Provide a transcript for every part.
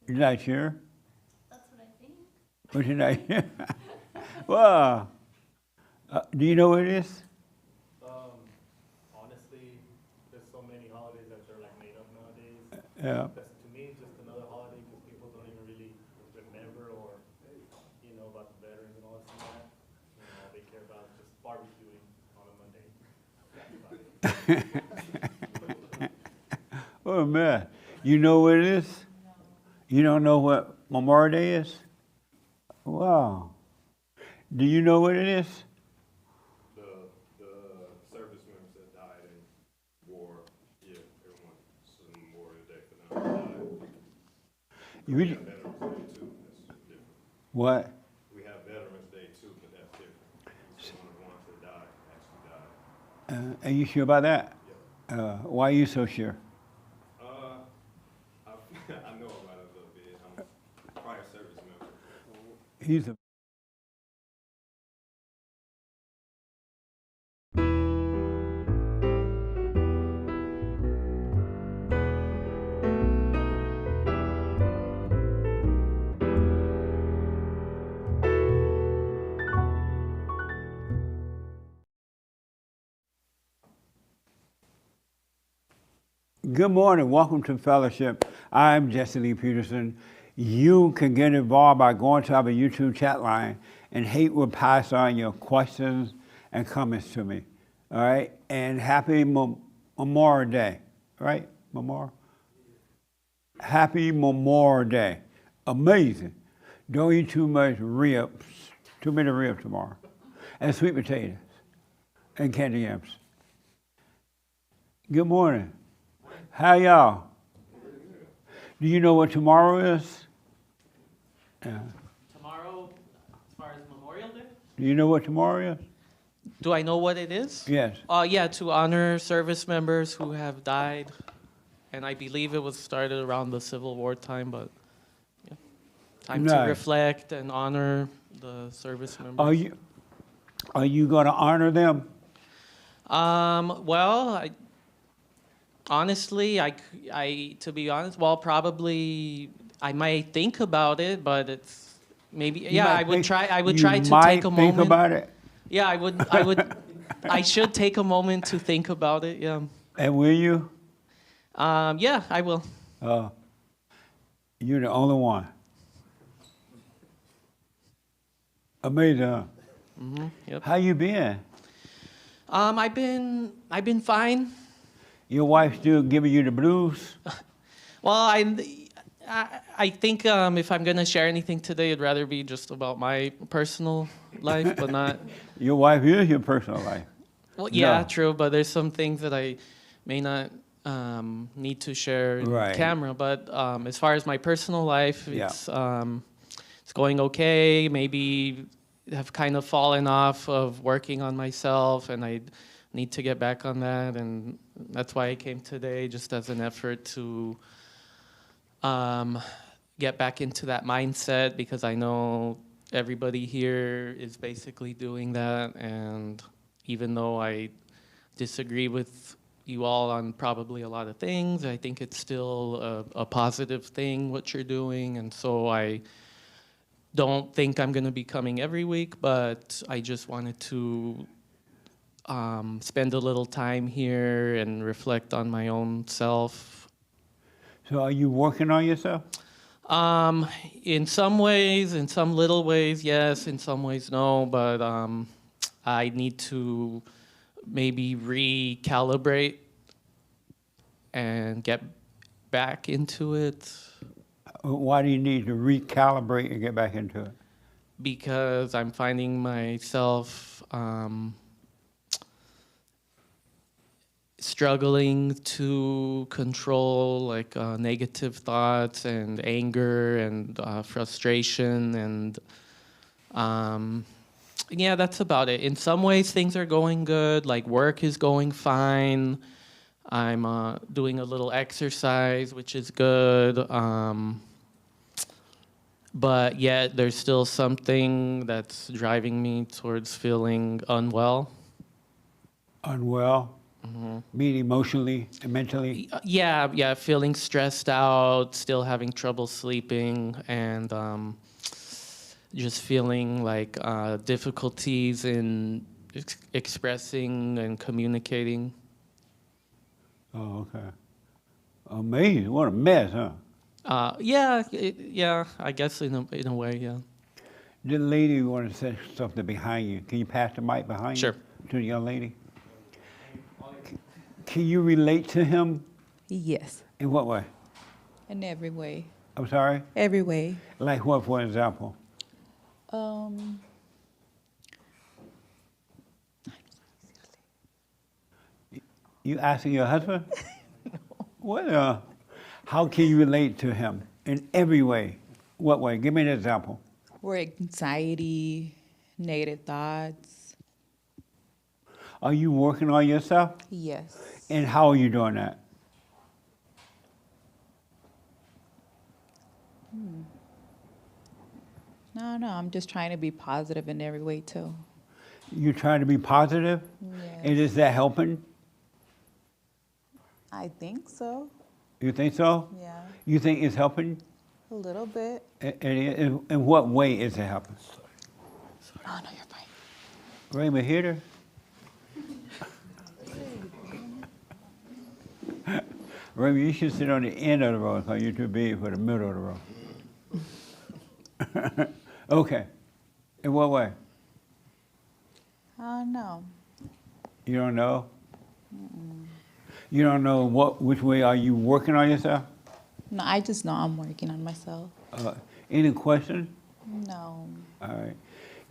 You're not sure? That's what I think. But you're not sure? Well, do you know what it is? Honestly, there's so many holidays that are like made up nowadays. Yeah. Because to me, it's just another holiday because people don't even really remember or, about the veterans and all this and that. All they care about is just barbecuing on a Monday. That's about it. Oh, man. You know what it is? You don't know what Memorial Day is? Wow. Do you know what it is? The service members that died in war, yeah, everyone, it's Memorial Day for them that died. You We really, have Veterans Day too, that's different. what? We have Veterans Day too, but that's different. It's one of the ones that died, actually died. Are you sure about that? Yep. Why are you so sure? I, I know about it a little bit. I'm a prior service member. He's a Good morning. Welcome to Fellowship. I'm Jesse Lee Peterson. You can get involved by going to our YouTube chat line, and Hate will pass on your questions and comments to me. All right? And happy Memorial Day. Right? Memorial? Happy Memorial Day. Amazing. Don't eat too much ribs. Too many ribs tomorrow. And sweet potatoes. And candy yams. Good morning. How y'all? Do you know what tomorrow is? Yeah. Tomorrow, as far as Memorial Day? Do you know what tomorrow is? Do I know what it is? Yes. Yeah, to honor service members who have died. And I believe it was started around the Civil War time, but yeah. Time to Nice. reflect and honor the service members. Are you going to honor them? Well, honestly, to be honest, well, probably I might think about it, but it's maybe, yeah, I would try to take a moment. Think about it. Yeah, I should take a moment to think about it, yeah. And will you? Yeah, I will. You're the only one. Amazing, huh? Mm-hmm, yep. How you been? I've been fine. Your wife still giving you the blues? Well, I think if I'm gonna share anything today, it'd rather be just about my personal life, but not. Your wife is your personal life. Well, yeah, No. true, but there's some things that I may not need to share in Right. camera. But as far as my personal life, Yeah. it's going okay. Maybe have kind of fallen off of working on myself, and I need to get back on that, and that's why I came today, just as an effort to get back into that mindset, because I know everybody here is basically doing that, and even though I disagree with you all on probably a lot of things, I think it's still a positive thing what you're doing, and so I don't think I'm going to be coming every week, but I just wanted to spend a little time here and reflect on my own self. So are you working on yourself? In some ways, in some little ways, yes. In some ways, no. But I need to maybe recalibrate and get back into it. Why do you need to recalibrate and get back into it? Because I'm finding myself struggling to control like negative thoughts and anger and frustration, and yeah, that's about it. In some ways things are going good, like work is going fine. I'm doing a little exercise, which is good. But yet there's still something that's driving me towards feeling unwell. Unwell? Meaning emotionally and mentally? Yeah, feeling stressed out, still having trouble sleeping, and just feeling like difficulties in expressing and communicating. Oh, okay. Amazing. What a mess, huh? Yeah, I guess in a way, yeah. The lady want to say something behind you. Can you pass the mic behind Sure. you to the young lady? Can you relate to him? Yes, In what way? in every way. I'm sorry? Every way. Like what, for example? Um, You asking your husband? Well, how can you relate to him in every way? What way? Give me an example. where anxiety, negative thoughts. Are you working on yourself? Yes. And how are you doing that? No, I'm just trying to be positive in every way too. You trying to be positive? And Yes. is that helping? I think so. You think so? Yeah, You think it's helping? a little bit. And in what way is it helping? Oh no, you're fine. Raymond Hitter? Raymond, you should sit on the end of the row because you're too big for the middle of the row. Okay. In what way? No. You don't know? You don't know which way are you working on yourself? No, I just know I'm working on myself. Any question? No. All right.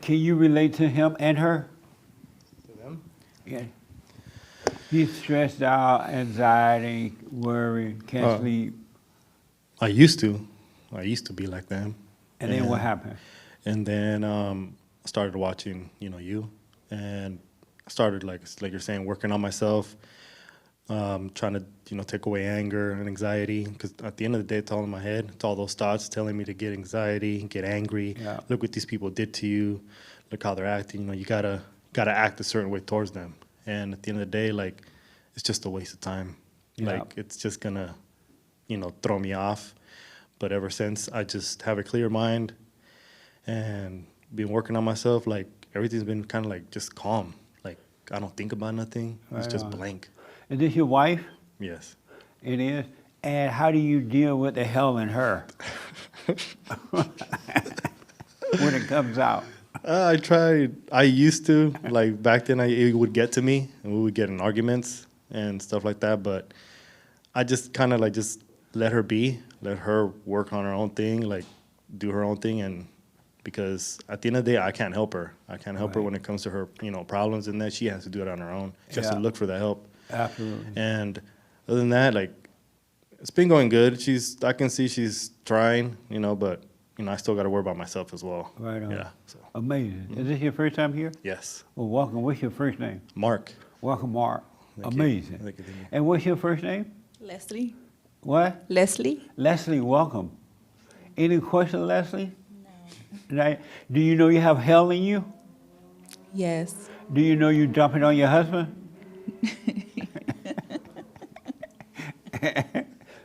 Can you relate to him and her? To them? Yeah. He's stressed out, anxiety, worry, can't sleep. I used to be like them. And then what happened? And then I started watching, you, and I started like you're saying, working on myself, trying to, take away anger and anxiety. Because at the end of the day, it's all in my head. It's all those thoughts telling me to get anxiety, get angry. Yeah. Look what these people did to you. Look how they're acting. You gotta act a certain way towards them. And at the end of the day, like, it's just a waste of time. Yeah. Like, it's just gonna, throw me off. But ever since, I just have a clear mind and been working on myself. Like, everything's been kind of like just calm. Like, I don't think about nothing. It's Right just on. blank. Is this your wife? Yes. It is. And how do you deal with the hell in her when it comes out? I used to, like, back then it would get to me and we would get in arguments and stuff like that. But I just kind of like just let her be, let her work on her own thing, like do her own thing. And because at the end of the day, I can't help her. I can't help her Right. when it comes to her, problems and that. She has to do it on her own. She has to Yeah. look for the help. Absolutely. And other than that, like, it's been going good. I can see she's trying, but, I still got to worry about myself as well. Right on. Yeah. So, Amazing. Is this your first time here? yes. Well, welcome. What's your first name? Mark. Welcome, Mark. Thank you. Amazing. Thank you, thank you. And what's your first name? Leslie. What? Leslie? Leslie, welcome. Any question, Leslie? No. Do you know you have hell in you? Yes. Do you know you dumping on your husband?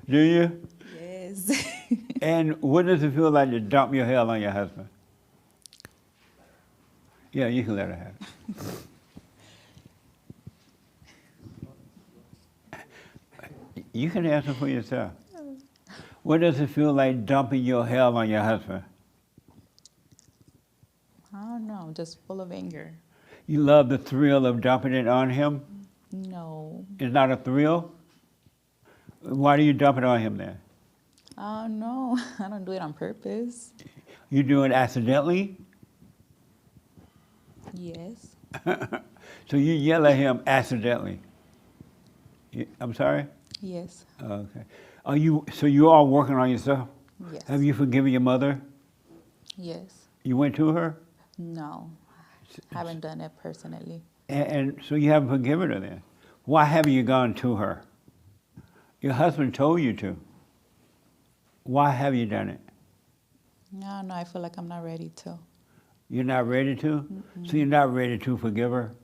Do you? Yes. And what does it feel like to dump your hell on your husband? Yeah, you can let her have it. You can answer for yourself. What does it feel like dumping your hell on your husband? I don't know, just full of anger. You love the thrill of dumping it on him? No. It's not a thrill? Why do you dump it on him then? I don't know. I don't do it on purpose. You do it accidentally? Yes. So you yell at him accidentally? I'm sorry? Yes. Okay. So you are working on yourself? Yes. Have you forgiven your mother? Yes. You went to her? No. Haven't done it personally. And so you haven't forgiven her then? Why haven't you gone to her? Your husband told you to. Why have you done it? No, I feel like I'm not ready to. You're not ready to? So you're not ready to forgive her?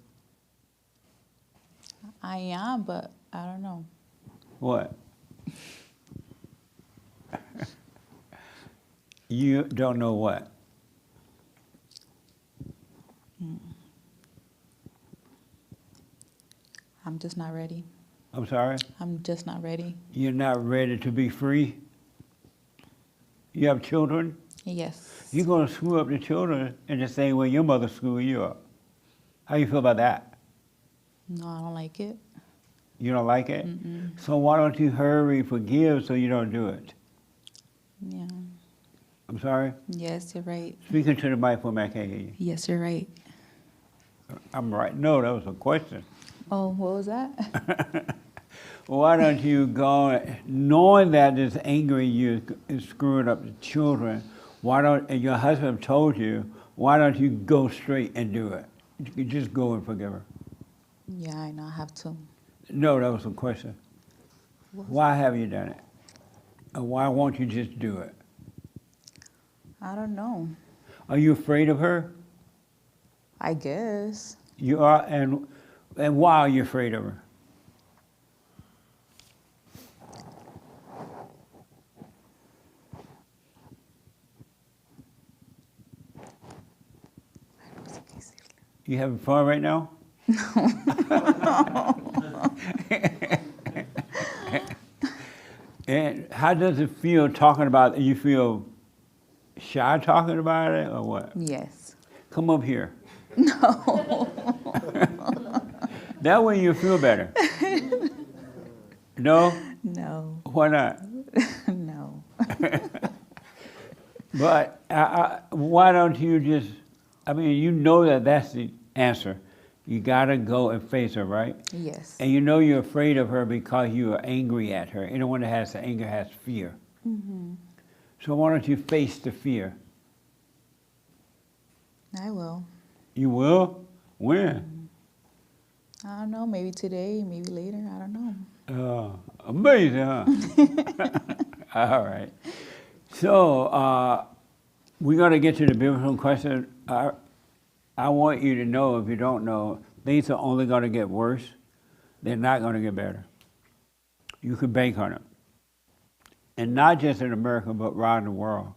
I am, but I don't know. What? You don't know what? I'm just not ready. I'm sorry? I'm just not ready. You're not ready to be free? You have children? Yes. You're going to screw up the children in the same way your mother screwed you up. How you feel about that? No, I don't like it. You don't like it? So why don't you hurry, forgive, so you don't do it? Yeah. I'm sorry? Yes, you're right. Speaking to the mic for me, I can't hear you. Yes, you're right. I'm right. No, that was a question. Oh, what was that? Why don't you go, knowing that this angry you is screwing up the children, why don't, and your husband told you, why don't you go straight and do it? You just go and forgive her. Yeah, I know I have to. No, that was a question. Why have you done it? And why won't you just do it? I don't know. Are you afraid of her? I guess. You are, and why are you afraid of her? You having fun right now? And how does it feel talking about it? You feel shy talking about it or what? Yes. Come up here. No. That way you feel better. No? No. Why not? No. But why don't you just, I mean, you know that that's the answer. You gotta go and face her, right? Yes. And you know you're afraid of her because you are angry at her. Anyone that has anger has fear. So why don't you face the fear? I will. You will? When? I don't know. Maybe today, maybe later. I don't know. Amazing, huh? All right. So we're going to get to the biblical question. I want you to know, if you don't know, things are only going to get worse. They're not going to get better. You can bank on it. And not just in America, but around the world.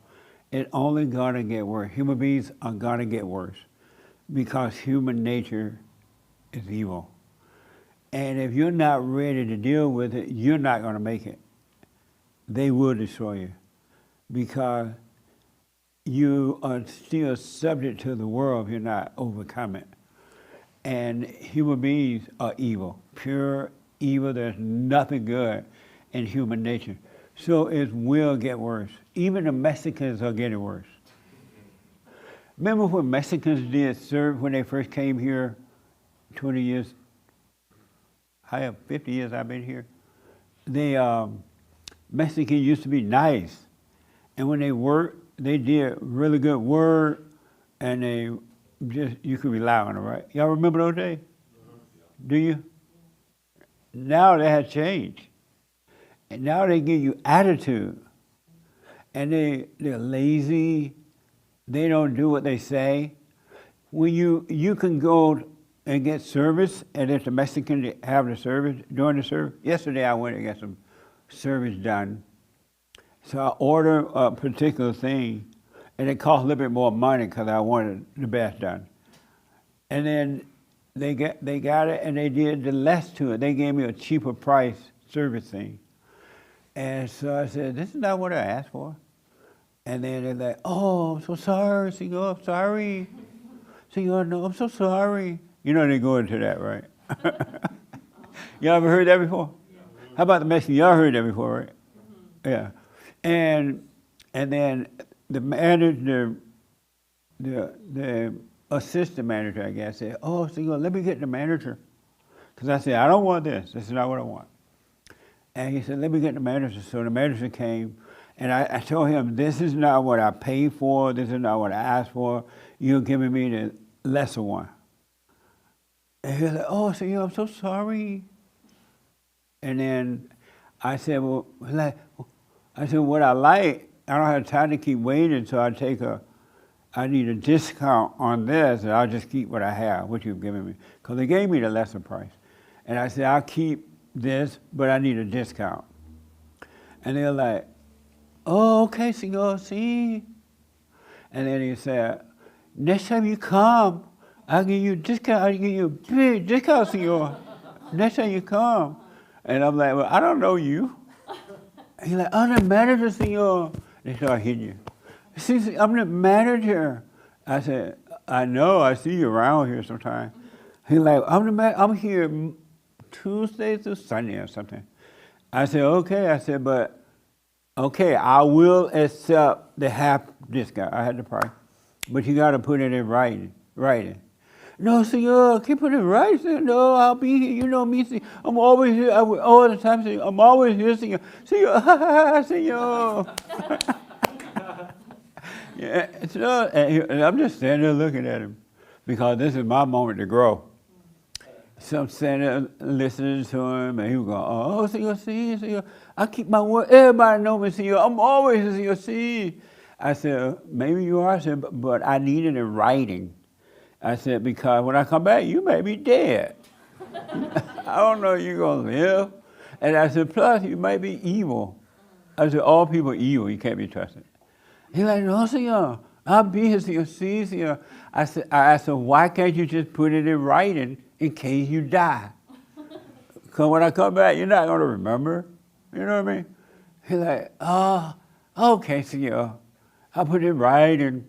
It's only going to get worse. Human beings are going to get worse because human nature is evil. And if you're not ready to deal with it, you're not going to make it. They will destroy you because you are still subject to the world if you're not overcome it. And human beings are evil, pure evil. There's nothing good in human nature. So it will get worse. Even the Mexicans are getting worse. Remember when Mexicans did serve when they first came here 20 years? I have 50 years I've been here. Mexicans used to be nice. And when they worked, they did really good work, and they just, you could rely on them, right? Y'all remember those days? Do you? Now they have changed. And now they give you attitude. And they're lazy. They don't do what they say. When you can go and get service, and if the Mexicans have the service, during the service. Yesterday I went and got some service done. So I ordered a particular thing, and it cost a little bit more money because I wanted the best done. And then they got it, and they did the less to it. They gave me a cheaper price service thing. And so I said, this is not what I asked for. And then they're like, oh, I'm so sorry, Senor, I'm sorry. Senor, no, I'm so sorry. You know they go into that, right? Y'all ever heard that before? How about the Mexican? Y'all heard that before, right? Yeah. And then the manager, the assistant manager, I guess, said, oh, Senor, let me get the manager. Because I said, I don't want this. This is not what I want. And he said, let me get the manager. So the manager came, and I told him, this is not what I paid for. This is not what I asked for. You're giving me the lesser one. And he was like, oh, Senor, I'm so sorry. And then I said, well, what I like, I don't have time to keep waiting, so I need a discount on this, and I'll just keep what I have, what you've given me. Because they gave me the lesser price. And I said, I'll keep this, but I need a discount. And they're like, oh, okay, senor, see. And then he said, next time you come, I'll give you a discount. I'll give you a big discount, senor. Next time you come. And I'm like, well, I don't know you. He's like, I'm the manager, senor. They start hitting you. See, I'm the manager. I said, I know, I see you around here sometimes. He's like, I'm here Tuesday through Sunday or something. I said, okay. I said, but okay, I will accept the half discount. I had the price. But you got to put it in writing. No, senor, keep it in writing. Senor. No, I'll be here. You know me. See, I'm always here. All the time. Senor. I'm always here, senor. Senor, senor. Yeah, so, and I'm just standing there looking at him because this is my moment to grow. So I'm standing there listening to him, and he was going, oh, senor, senor. I keep my word. Everybody know me, senor. I'm always senor, see. I said, maybe you are, I said, but I need it in writing. I said, because when I come back, you may be dead. I don't know if you're going to live. And I said, plus, you may be evil. I said, all people are evil. You can't be trusted. He's like, no, senor. I'll be here, senor. See, senor. I asked him, why can't you just put it in writing in case you die? Because when I come back, you're not going to remember. You know what I mean? He's like, oh, okay, senor. I'll put it in writing.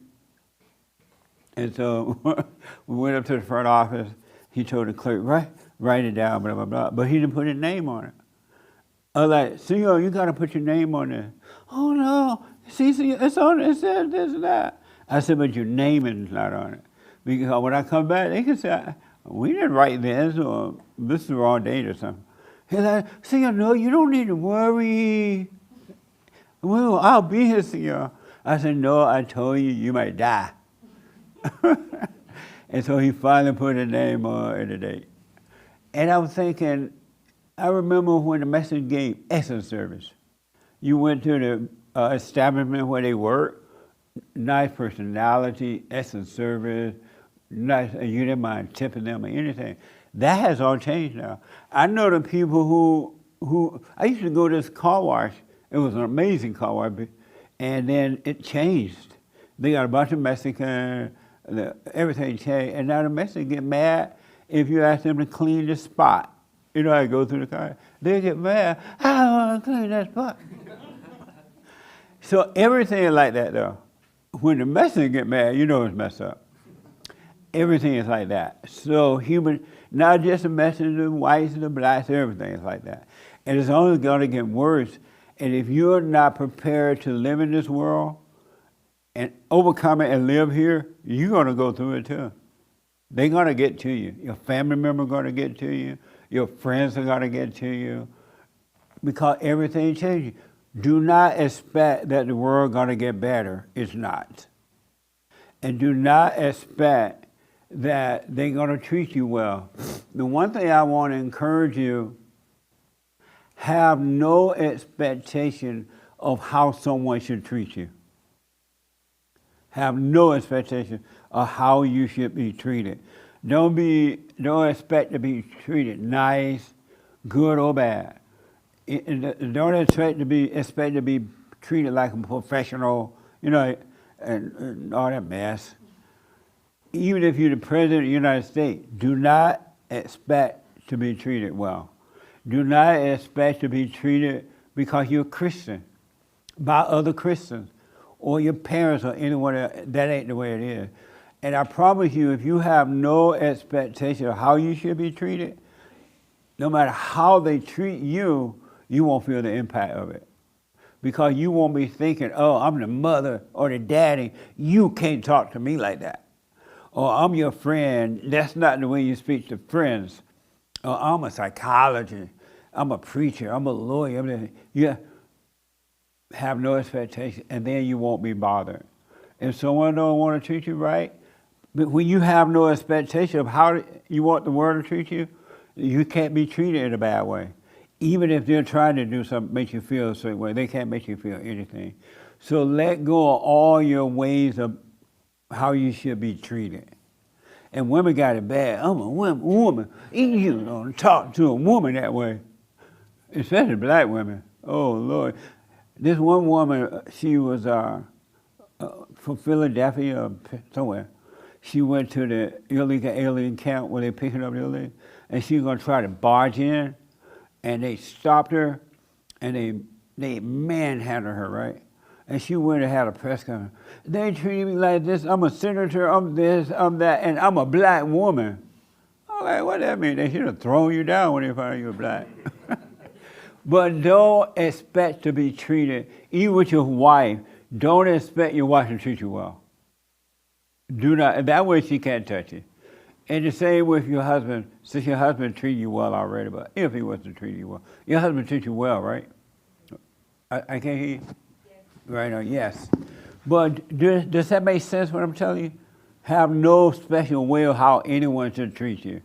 And so we went up to the front office. He told the clerk, write it down, blah, blah, blah. But he didn't put his name on it. I was like, senor, you got to put your name on this. Oh, no. See, it's on it. It says this and that. I said, but your name is not on it. Because when I come back, they can say, we didn't write this, or this is the wrong date or something. He's like, senor, no, you don't need to worry. Well, I'll be here, senor. I said, no, I told you, you might die. And so he finally put his name on and the date. And I was thinking, I remember when the message gave Essence Service. You went to the establishment where they work, nice personality, Essence Service, nice, and you didn't mind tipping them or anything. That has all changed now. I know the people who I used to go to this car wash. It was an amazing car wash, and then it changed. They got a bunch of Mexicans, everything changed, and now the Mexicans get mad if you ask them to clean the spot. You know how I go through the car? They get mad, I don't want to clean that spot. So everything is like that though. When the Mexicans get mad, you know it's messed up. Everything is like that. So human, not just the Mexicans, the whites, the blacks, everything is like that. And it's only going to get worse. And if you're not prepared to live in this world and overcome it and live here, you're going to go through it too. They're going to get to you. Your family member are going to get to you. Your friends are going to get to you. Because everything changes. Do not expect that the world is going to get better. It's not. And do not expect that they're going to treat you well. The one thing I want to encourage you, have no expectation of how someone should treat you. Have no expectation of how you should be treated. Don't expect to be treated nice, good or bad. Don't expect to be treated like a professional, you know, and all that mess. Even if you're the president of the United States, do not expect to be treated well. Do not expect to be treated because you're a Christian by other Christians or your parents or anyone else. That ain't the way it is. And I promise you, if you have no expectation of how you should be treated, no matter how they treat you, you won't feel the impact of it. Because you won't be thinking, oh, I'm the mother or the daddy. You can't talk to me like that. Or I'm your friend. That's not the way you speak to friends. Or I'm a psychologist. I'm a preacher. I'm a lawyer. You have no expectation, and then you won't be bothered. If someone don't want to treat you right, but when you have no expectation of how you want the world to treat you, you can't be treated in a bad way. Even if they're trying to do something, make you feel a certain way, they can't make you feel anything. So let go of all your ways of how you should be treated. And women got it bad. I'm a woman. You don't talk to a woman that way. Especially black women. Oh, Lord. This one woman, she was from Philadelphia or somewhere. She went to the illegal alien camp where they picking up the alien, and she was going to try to barge in, and they stopped her, and they manhandled her, right? And she went and had a press conference. They treated me like this. I'm a senator, I'm this, I'm that, and I'm a black woman. I'm like, what that mean? They should have thrown you down when they found you were black. But don't expect to be treated, even with your wife, don't expect your wife to treat you well. Do not, that way she can't touch you. And the same with your husband, since your husband treated you well already, but if he wasn't treating you well. Your husband treats you well, right? I can't hear you? Yes. Right on, yes. But does that make sense what I'm telling you? Have no special way of how anyone should treat you.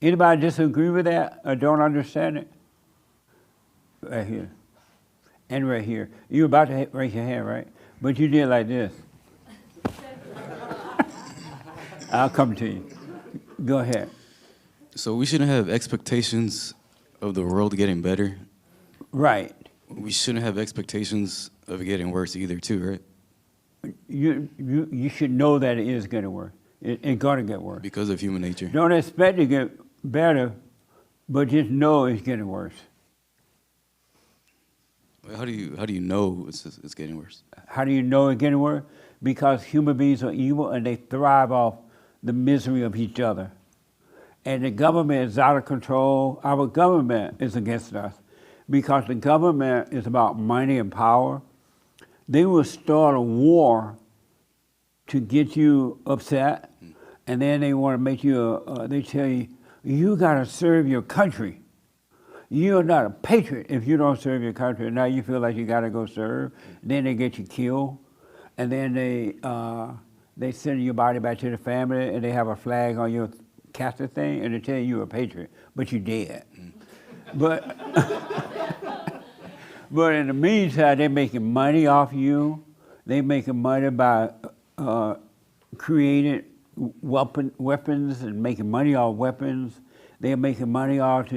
Anybody disagree with that or don't understand it? Right here. And right here. You were about to raise your hand, right? But you did like this. I'll come to you. Go ahead. So we shouldn't have expectations of the world getting better. Right. We shouldn't have expectations of it getting worse either, too, right? You should know that it is going to work. It's going to get worse. Because of human nature. Don't expect it to get better, but just know it's getting worse. How do you know it's getting worse? How do you know it's getting worse? Because human beings are evil and they thrive off the misery of each other. And the government is out of control. Our government is against us because the government is about money and power. They will start a war to get you upset, and then they want to make you, they tell you, you got to serve your country. You're not a patriot if you don't serve your country. Now you feel like you got to go serve. Then they get you killed. And then they send your body back to the family, and they have a flag on your casket thing, and they tell you you're a patriot, but you're dead. But but in the meantime, they're making money off you. They're making money by creating weapons and making money off weapons. They're making money off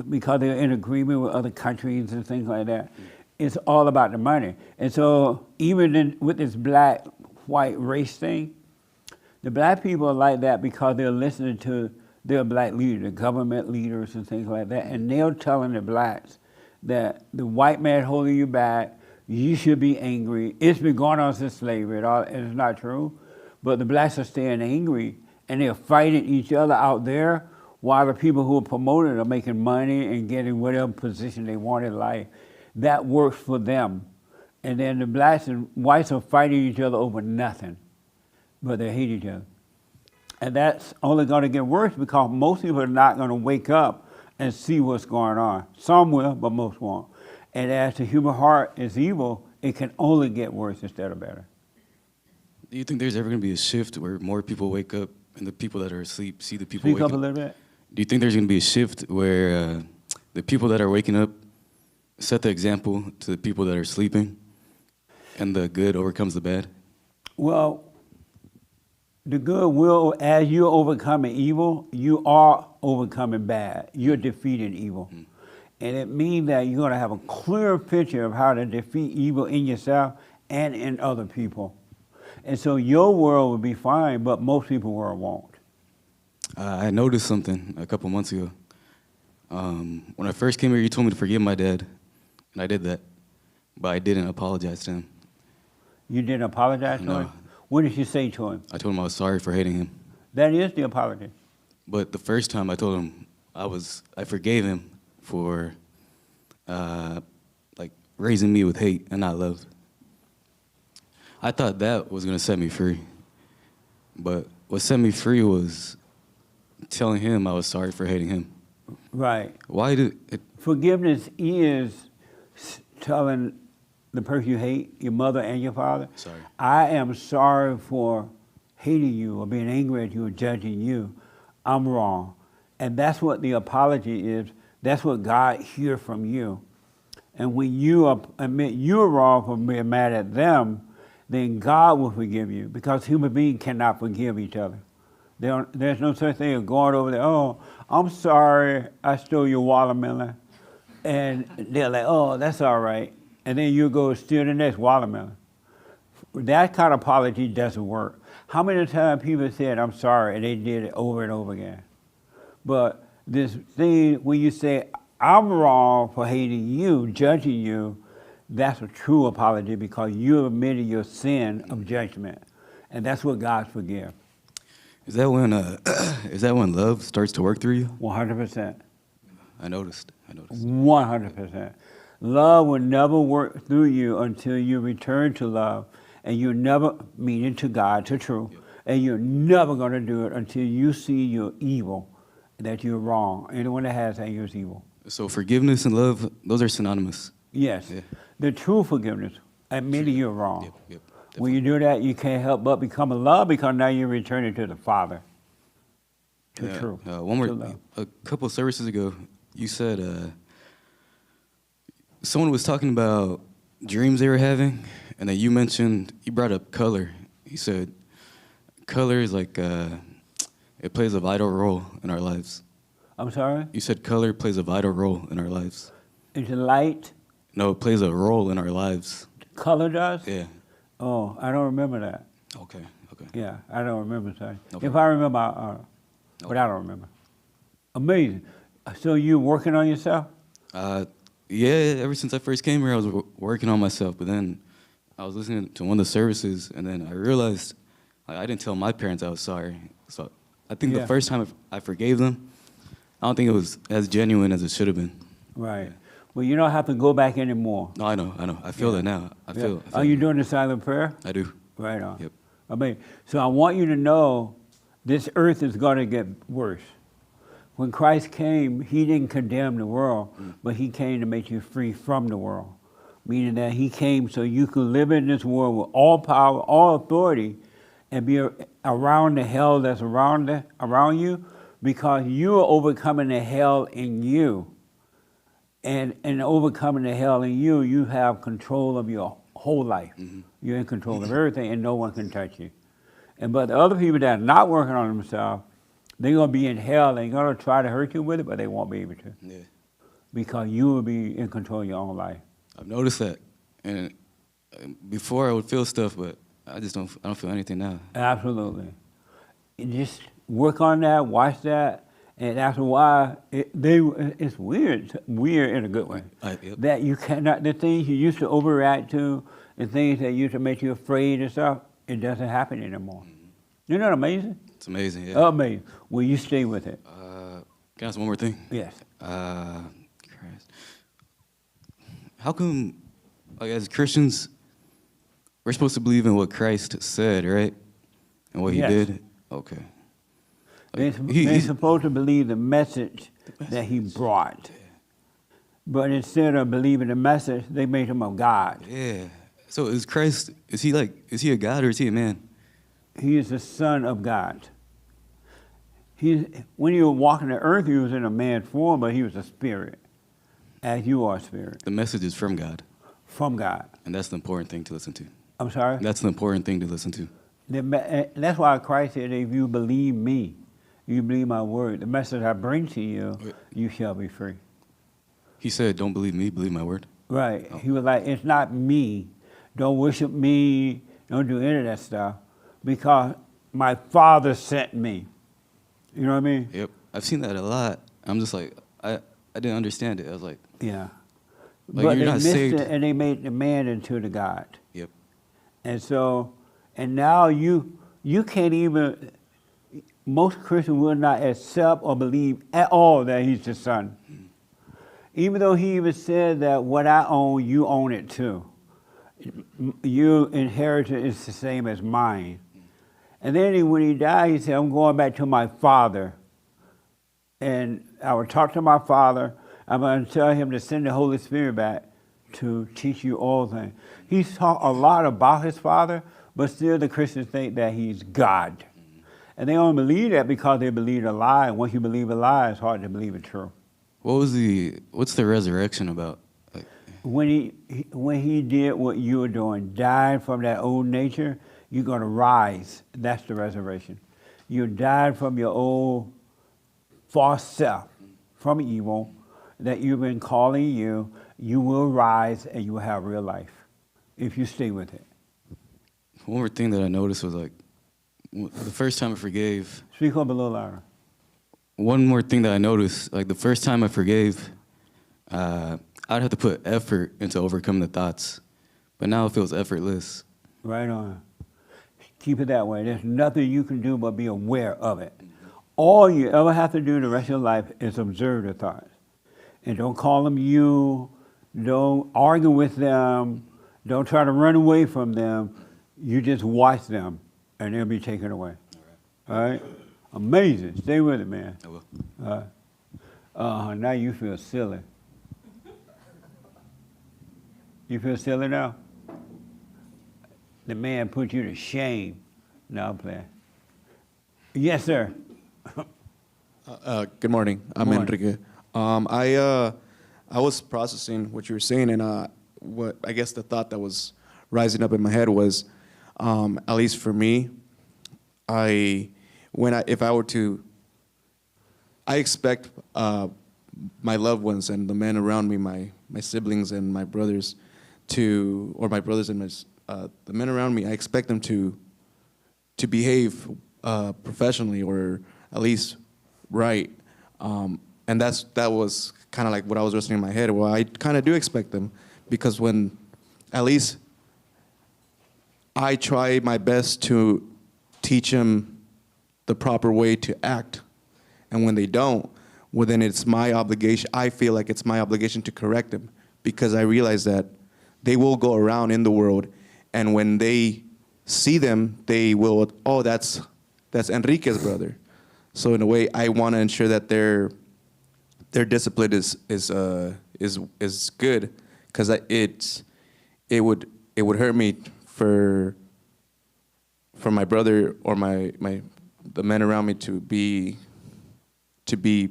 because they're in agreement with other countries and things like that. It's all about the money. And so even with this black-white race thing, the black people are like that because they're listening to their black leaders, the government leaders and things like that, and they're telling the blacks that the white man holding you back, you should be angry. It's been going on since slavery, and it's not true. But the blacks are staying angry, and they're fighting each other out there while the people who are promoting are making money and getting whatever position they want in life. That works for them. And then the blacks and whites are fighting each other over nothing, but they hate each other. And that's only going to get worse because most people are not going to wake up and see what's going on. Some will, but most won't. And as the human heart is evil, it can only get worse instead of better. Do you think there's ever going to be a shift where more people wake up and the people that are asleep see the people Speak waking up a little bit. Do you think there's going to be a shift where the people that are waking up set the example to the people that are sleeping and the good overcomes the bad? Well, the good will, as you're overcoming evil, you are overcoming bad. You're defeating evil. And it means that you're going to have a clear picture of how to defeat evil in yourself and in other people. And so your world will be fine, but most people's world won't. I noticed something a couple months ago. When I first came here, you told me to forgive my dad, and I did that, but I didn't apologize to him. You didn't apologize to him? What did you say to him? I told him I was sorry for hating him. That is the apology. But the first time I told him I forgave him for like raising me with hate and not love. I thought that was gonna set me free. But what set me free was telling him I was sorry for hating him. Right. Why did it? Forgiveness is telling the person you hate, your mother and your father, Sorry. I am sorry for hating you or being angry at you or judging you. I'm wrong. And that's what the apology is. That's what God hears from you. And when you admit you're wrong for being mad at them, then God will forgive you because human beings cannot forgive each other. There's no such thing as going over there, oh, I'm sorry I stole your watermelon. And they're like, oh, that's all right. And then you go steal the next watermelon. That kind of apology doesn't work. How many times people said, I'm sorry, and they did it over and over again? But this thing when you say, I'm wrong for hating you, judging you, that's a true apology because you admitted your sin of judgment. And that's what God forgives. Is that when is that when love starts to work through you? 100%. I noticed. 100%. Love will never work through you until you return to love. And you're never, meaning to God, to truth. And you're never going to do it until you see you're evil, that you're wrong. Anyone that has anger is evil. So forgiveness and love, those are synonymous. Yes. Yeah. The true forgiveness, admitting you're wrong. Yep. When you do that, you can't help but become a love because now you're returning to the Father. To truth. One to more. love. A couple of services ago, you said someone was talking about dreams they were having, and then you brought up color. You said color is like it plays a vital role in our lives. I'm sorry? You said color plays a vital role in our lives. Is it light? No, it plays a role in our lives. Color does? Yeah. Oh, I don't remember that. Okay. Yeah, I don't remember, sorry. Okay. If I remember, but I don't remember. Amazing. So you working on yourself? Yeah, ever since I first came here, I was working on myself. But then I was listening to one of the services, and then I realized I didn't tell my parents I was sorry. So I think Yeah. the first time I forgave them, I don't think it was as genuine as it should have been. Right. Well, you don't have to go back anymore. No, I know. I feel that now. I feel. Are you doing the silent prayer? I do. Right on. Yep. Amazing. So I want you to know this earth is going to get worse. When Christ came, he didn't condemn the world, but he came to make you free from the world. Meaning that he came so you could live in this world with all power, all authority, and be around the hell that's around you, because you are overcoming the hell in you. And overcoming the hell in you, you have control of your whole life. Mm-hmm. You're in control of everything, and no one can touch you. But the other people that are not working on themselves, they're going to be in hell. They're going to try to hurt you with it, but they won't be able to. Yeah. Because you will be in control of your own life. I've noticed that, and before I would feel stuff, but I don't feel anything now. Absolutely. You just work on that, watch that, and that's why it's weird in a good way. Yep. That you cannot, the things you used to overreact to, the things that used to make you afraid and stuff, it doesn't happen anymore. Isn't that amazing? It's amazing. Yeah. Amazing. Will you stay with it? Can I ask one more thing? Yes. Christ. How come, like, as Christians, we're supposed to believe in what Christ said, right? And what he Yes. did? Okay. They're He- supposed to believe the message that he brought. But instead of believing the message, they made him a God. Yeah. So is Christ, is he a God or is he a man? He is the Son of God. When he was walking the earth, he was in a man form, but he was a spirit, as you are a spirit, The message is from God, from God. and that's the important thing to listen to. I'm sorry? That's the important thing to listen to. That's why Christ said, if you believe me, you believe my word, the message I bring to you, you shall be free. He said, don't believe me, believe my word. Right. Oh. He was like, it's not me. Don't worship me. Don't do any of that stuff. Because my Father sent me. You know what I mean? Yep. I've seen that a lot. I'm just like, I didn't understand it. I was like, Yeah. Like, But you're they not missed saved. it, and they made the man into the God. yep. And so, and now you can't even, most Christians will not accept or believe at all that he's the Son. Even though he even said that what I own, you own it too. Your inheritance is the same as mine. And then when he died, he said, I'm going back to my Father. And I will talk to my Father. I'm going to tell him to send the Holy Spirit back to teach you all things. He's taught a lot about his Father, but still the Christians think that he's God. And they only believe that because they believe a lie. And once you believe a lie, it's hard to believe it true. What's the resurrection about? Like, When he did what you were doing, died from that old nature, you're going to rise. That's the resurrection. You died from your old false self, from evil that you've been calling you. You will rise and you will have real life if you stay with it. One more thing that I noticed was like, the first time I forgave, Speak up a little louder. one more thing that I noticed, like the first time I forgave, I'd have to put effort into overcoming the thoughts. But now it feels effortless. Right on. Keep it that way. There's nothing you can do but be aware of it. All you ever have to do the rest of your life is observe the thoughts. And don't call them you. Don't argue with them. Don't try to run away from them. You just watch them, and they'll be taken away. All right? Amazing. Stay with it, man. I will. Now you feel silly. You feel silly now? The man put you to shame. No, I'm playing. Yes, sir. Good morning. I'm Morning. Enrique. I was processing what you were saying, and what I guess the thought that was rising up in my head was, at least for me, if I were to, I expect my loved ones and the men around me, my siblings and my brothers, or my brothers and the men around me, I expect them to behave professionally or at least right. And that was kind of like what I was wrestling in my head. Well, I kind of do expect them, because when at least I try my best to teach them the proper way to act, and when they don't, well, then it's my obligation. I feel like it's my obligation to correct them, because I realize that they will go around in the world, and when they see them, they will, oh, that's Enrique's brother. So in a way, I want to ensure that their discipline is good, because it would hurt me for my brother or the men around me to be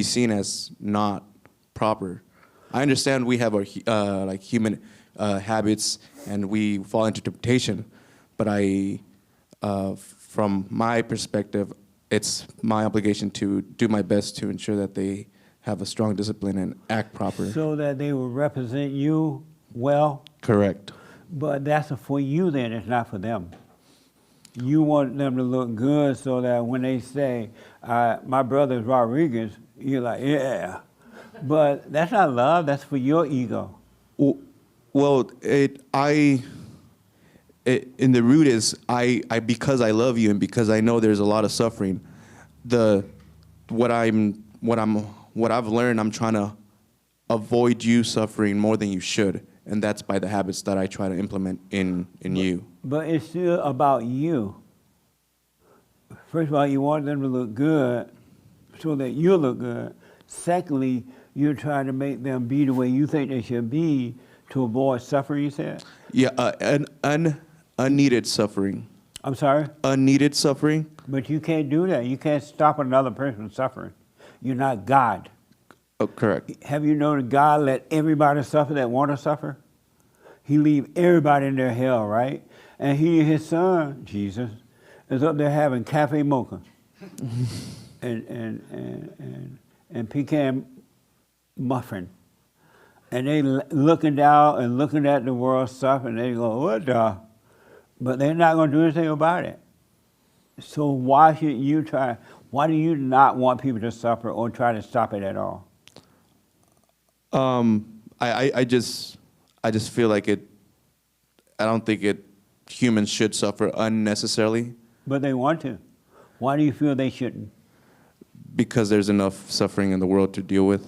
seen as not proper. I understand we have our like human habits and we fall into temptation, but from my perspective, it's my obligation to do my best to ensure that they have a strong discipline and act proper. So that they will represent you well. Correct. But that's for you then, it's not for them. You want them to look good so that when they say, my brother's Rodriguez, you're like, yeah. But that's not love, that's for your ego. Well, in the root is I because I love you and because I know there's a lot of suffering. What I've learned, I'm trying to avoid you suffering more than you should, and that's by the habits that I try to implement in you. But it's still about you. First of all, you want them to look good so that you look good. Secondly, you're trying to make them be the way you think they should be to avoid suffering, you said? Yeah, unneeded suffering. I'm sorry? Unneeded suffering. But you can't do that. You can't stop another person suffering. You're not God. Oh, correct. Have you known that God let everybody suffer that want to suffer? He leave everybody in their hell, right? And he and his son, Jesus, is up there having cafe mocha and pecan muffin. And they looking down and looking at the world suffering. They go, what the? But they're not going to do anything about it. So why do you not want people to suffer or try to stop it at all? I just feel like I don't think humans should suffer unnecessarily. But they want to. Why do you feel they shouldn't? Because there's enough suffering in the world to deal with.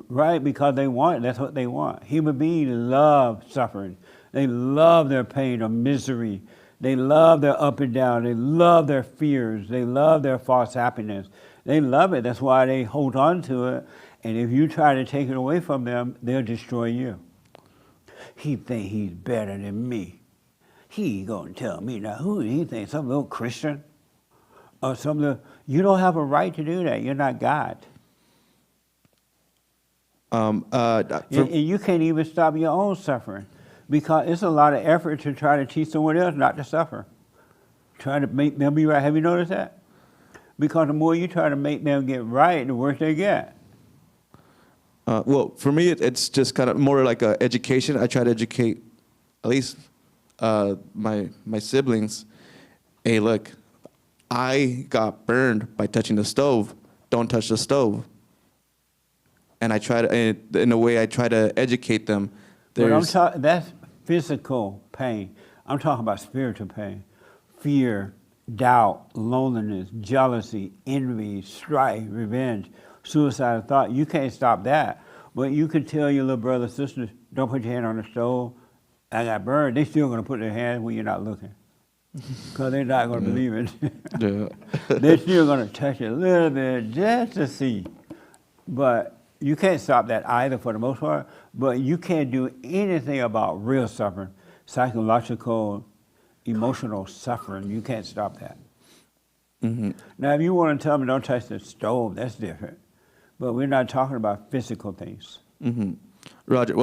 Right, because they want it. That's what they want. Human beings love suffering. They love their pain or misery. They love their up and down. They love their fears. They love their false happiness. They love it. That's why they hold on to it. And if you try to take it away from them, they'll destroy you. He think he's better than me. He gonna tell me now who he think, some little Christian or some little, you don't have a right to do that. You're not God. And you can't even stop your own suffering because it's a lot of effort to try to teach someone else not to suffer. Trying to make them be right. Have you noticed that? Because the more you try to make them get right, the worse they get. Well, for me, it's just kind of more like a education. I try to educate at least my siblings. Hey, look, I got burned by touching the stove. Don't touch the stove. And I try to, in a way, I try to educate them. But that's physical pain. I'm talking about spiritual pain. Fear, doubt, loneliness, jealousy, envy, strife, revenge, suicidal thought. You can't stop that. But you can tell your little brother, sisters, don't put your hand on the stove. I got burned. They're still going to put their hand when you're not looking. Because they're not going to believe it. Yeah. They're still going to touch it a little bit just to see. But you can't stop that either for the most part. But you can't do anything about real suffering, psychological, emotional suffering. You can't stop that. Mm-hmm. Now, if you want to tell me don't touch the stove, that's different. But we're not talking about physical things. Mm-hmm. Roger,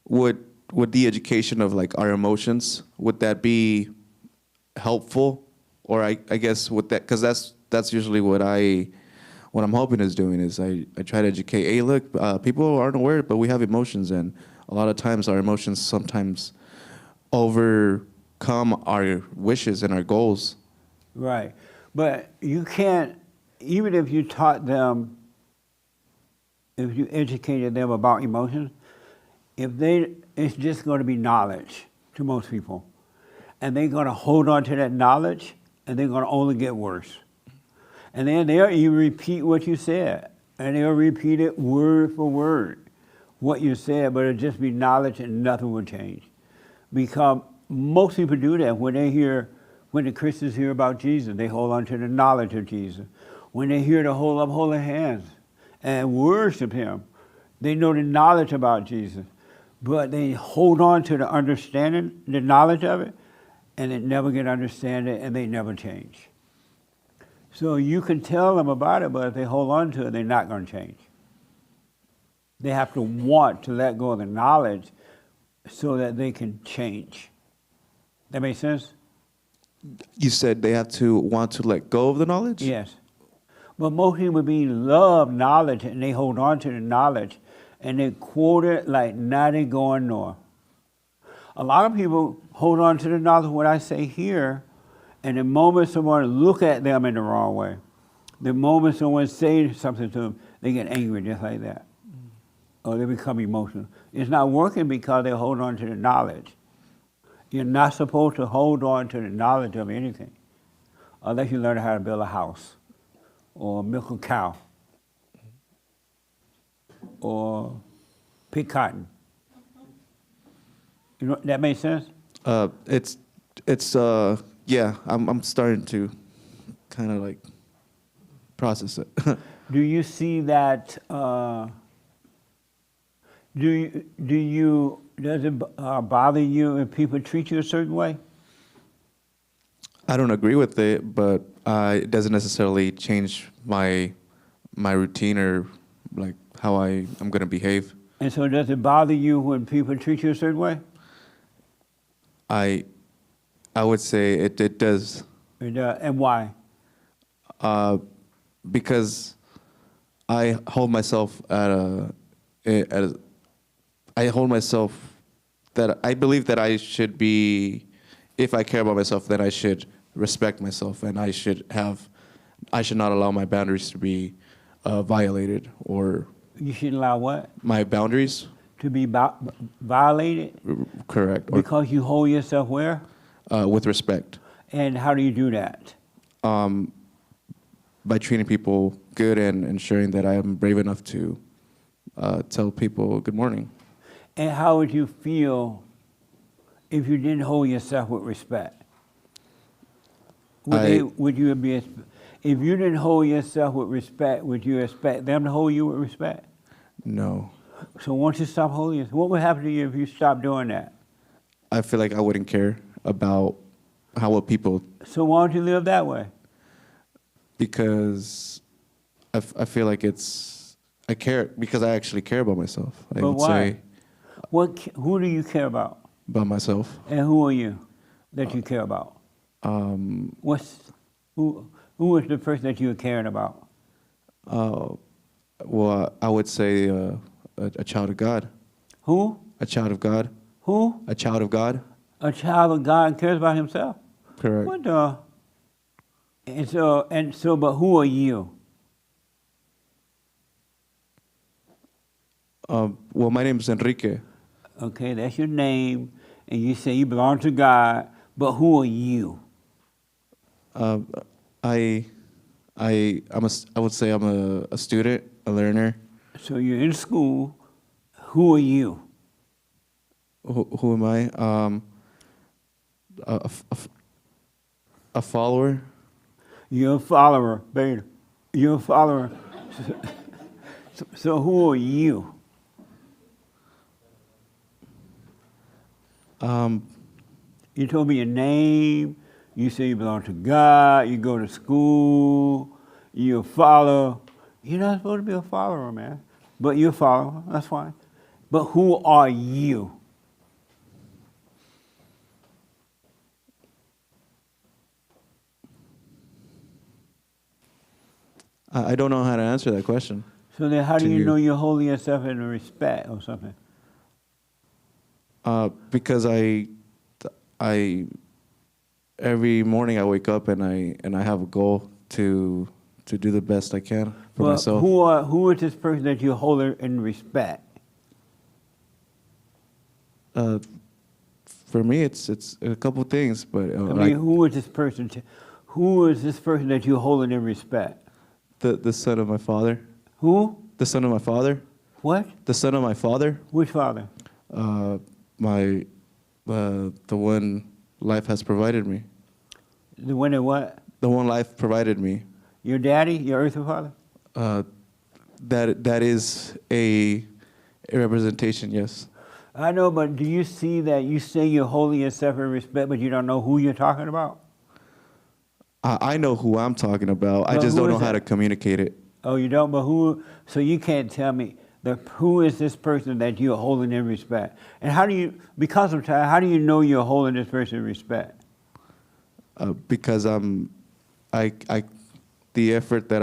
would the education of like our emotions, would that be helpful? Or I guess with that, because that's usually what I'm hoping is doing is I try to educate, hey, look, people aren't aware, but we have emotions, and a lot of times our emotions sometimes overcome our wishes and our goals. Right. But you can't, even if you taught them, if you educated them about emotions, it's just going to be knowledge to most people. And they're going to hold on to that knowledge, and they're going to only get worse. And then they'll even repeat what you said, and they'll repeat it word for word, what you said, but it'll just be knowledge and nothing will change. Because most people do that when the Christians hear about Jesus, they hold on to the knowledge of Jesus. When they hear to hold up holy hands and worship him, they know the knowledge about Jesus. But they hold on to the understanding, the knowledge of it, and they never get understanding, and they never change. So you can tell them about it, but if they hold on to it, they're not going to change. They have to want to let go of the knowledge so that they can change. That make sense? You said they have to want to let go of the knowledge? Yes. But most human beings love knowledge, and they hold on to the knowledge, and they quote it like now they going north. A lot of people hold on to the knowledge of what I say here, and the moment someone look at them in the wrong way, the moment someone says something to them, they get angry just like that. Or they become emotional. It's not working because they hold on to the knowledge. You're not supposed to hold on to the knowledge of anything unless you learn how to build a house or milk a cow or pick cotton. You know, that makes sense? Yeah, I'm starting to kind of like process it. Do you see that, does it bother you if people treat you a certain way? I don't agree with it, but it doesn't necessarily change my routine or like how I'm going to behave. And so does it bother you when people treat you a certain way? I would say it does. And why? Because I hold myself I hold myself that I believe that I should be, if I care about myself, then I should respect myself, and I should not allow my boundaries to be violated, or You should allow what? my boundaries. To be violated? Correct. Because you hold yourself where? With respect. And how do you do that? By treating people good and ensuring that I am brave enough to tell people good morning. And how would you feel if you didn't hold yourself with respect? Would you be, if you didn't hold yourself with respect, would you expect them to hold you with respect? No. So once you stop holding yourself, what would happen to you if you stopped doing that? I feel like I wouldn't care about what people. So why don't you live that way? Because I feel like I care because I actually care about myself. I But would why? say Who do you care about? about myself. And who are you that you care about? Who was the person that you were caring about? Well, I would say a child of God. Who? A child of God. Who? A child of God. A child of God cares about himself. Correct. What the? And so, but who are you? Well, my name is Enrique. Okay, that's your name, and you say you belong to God, but who are you? I would say I'm a student, a learner. So you're in school. Who are you? Who am I? A follower. You're a follower, baby. You're a follower. So who are you? You told me your name. You say you belong to God. You go to school. You're a follower. You're not supposed to be a follower, man. But you're a follower. That's fine. But who are you? I don't know how to answer that question. So then how do To you you. know you're holding yourself in respect or something? Because I every morning I wake up and I have a goal to do the best I can for Well, myself. who is this person that you hold in respect? For me, it's a couple things, but I mean, who is this person? Who is this person that you hold in respect? the son of my father. Who? The son of my father. What? The son of my father. Which father? The one life has provided me. The one that what? The one life provided me. Your daddy? Your earthly father? That is a representation, yes. I know, but do you see that you say you're holding yourself in respect, but you don't know who you're talking about? I know who I'm talking about. I But just who don't is know how that? to communicate it. Oh, you don't? But who? So you can't tell me who is this person that you're holding in respect? And how do you, because of time, how do you know you're holding this person in respect? Because the effort that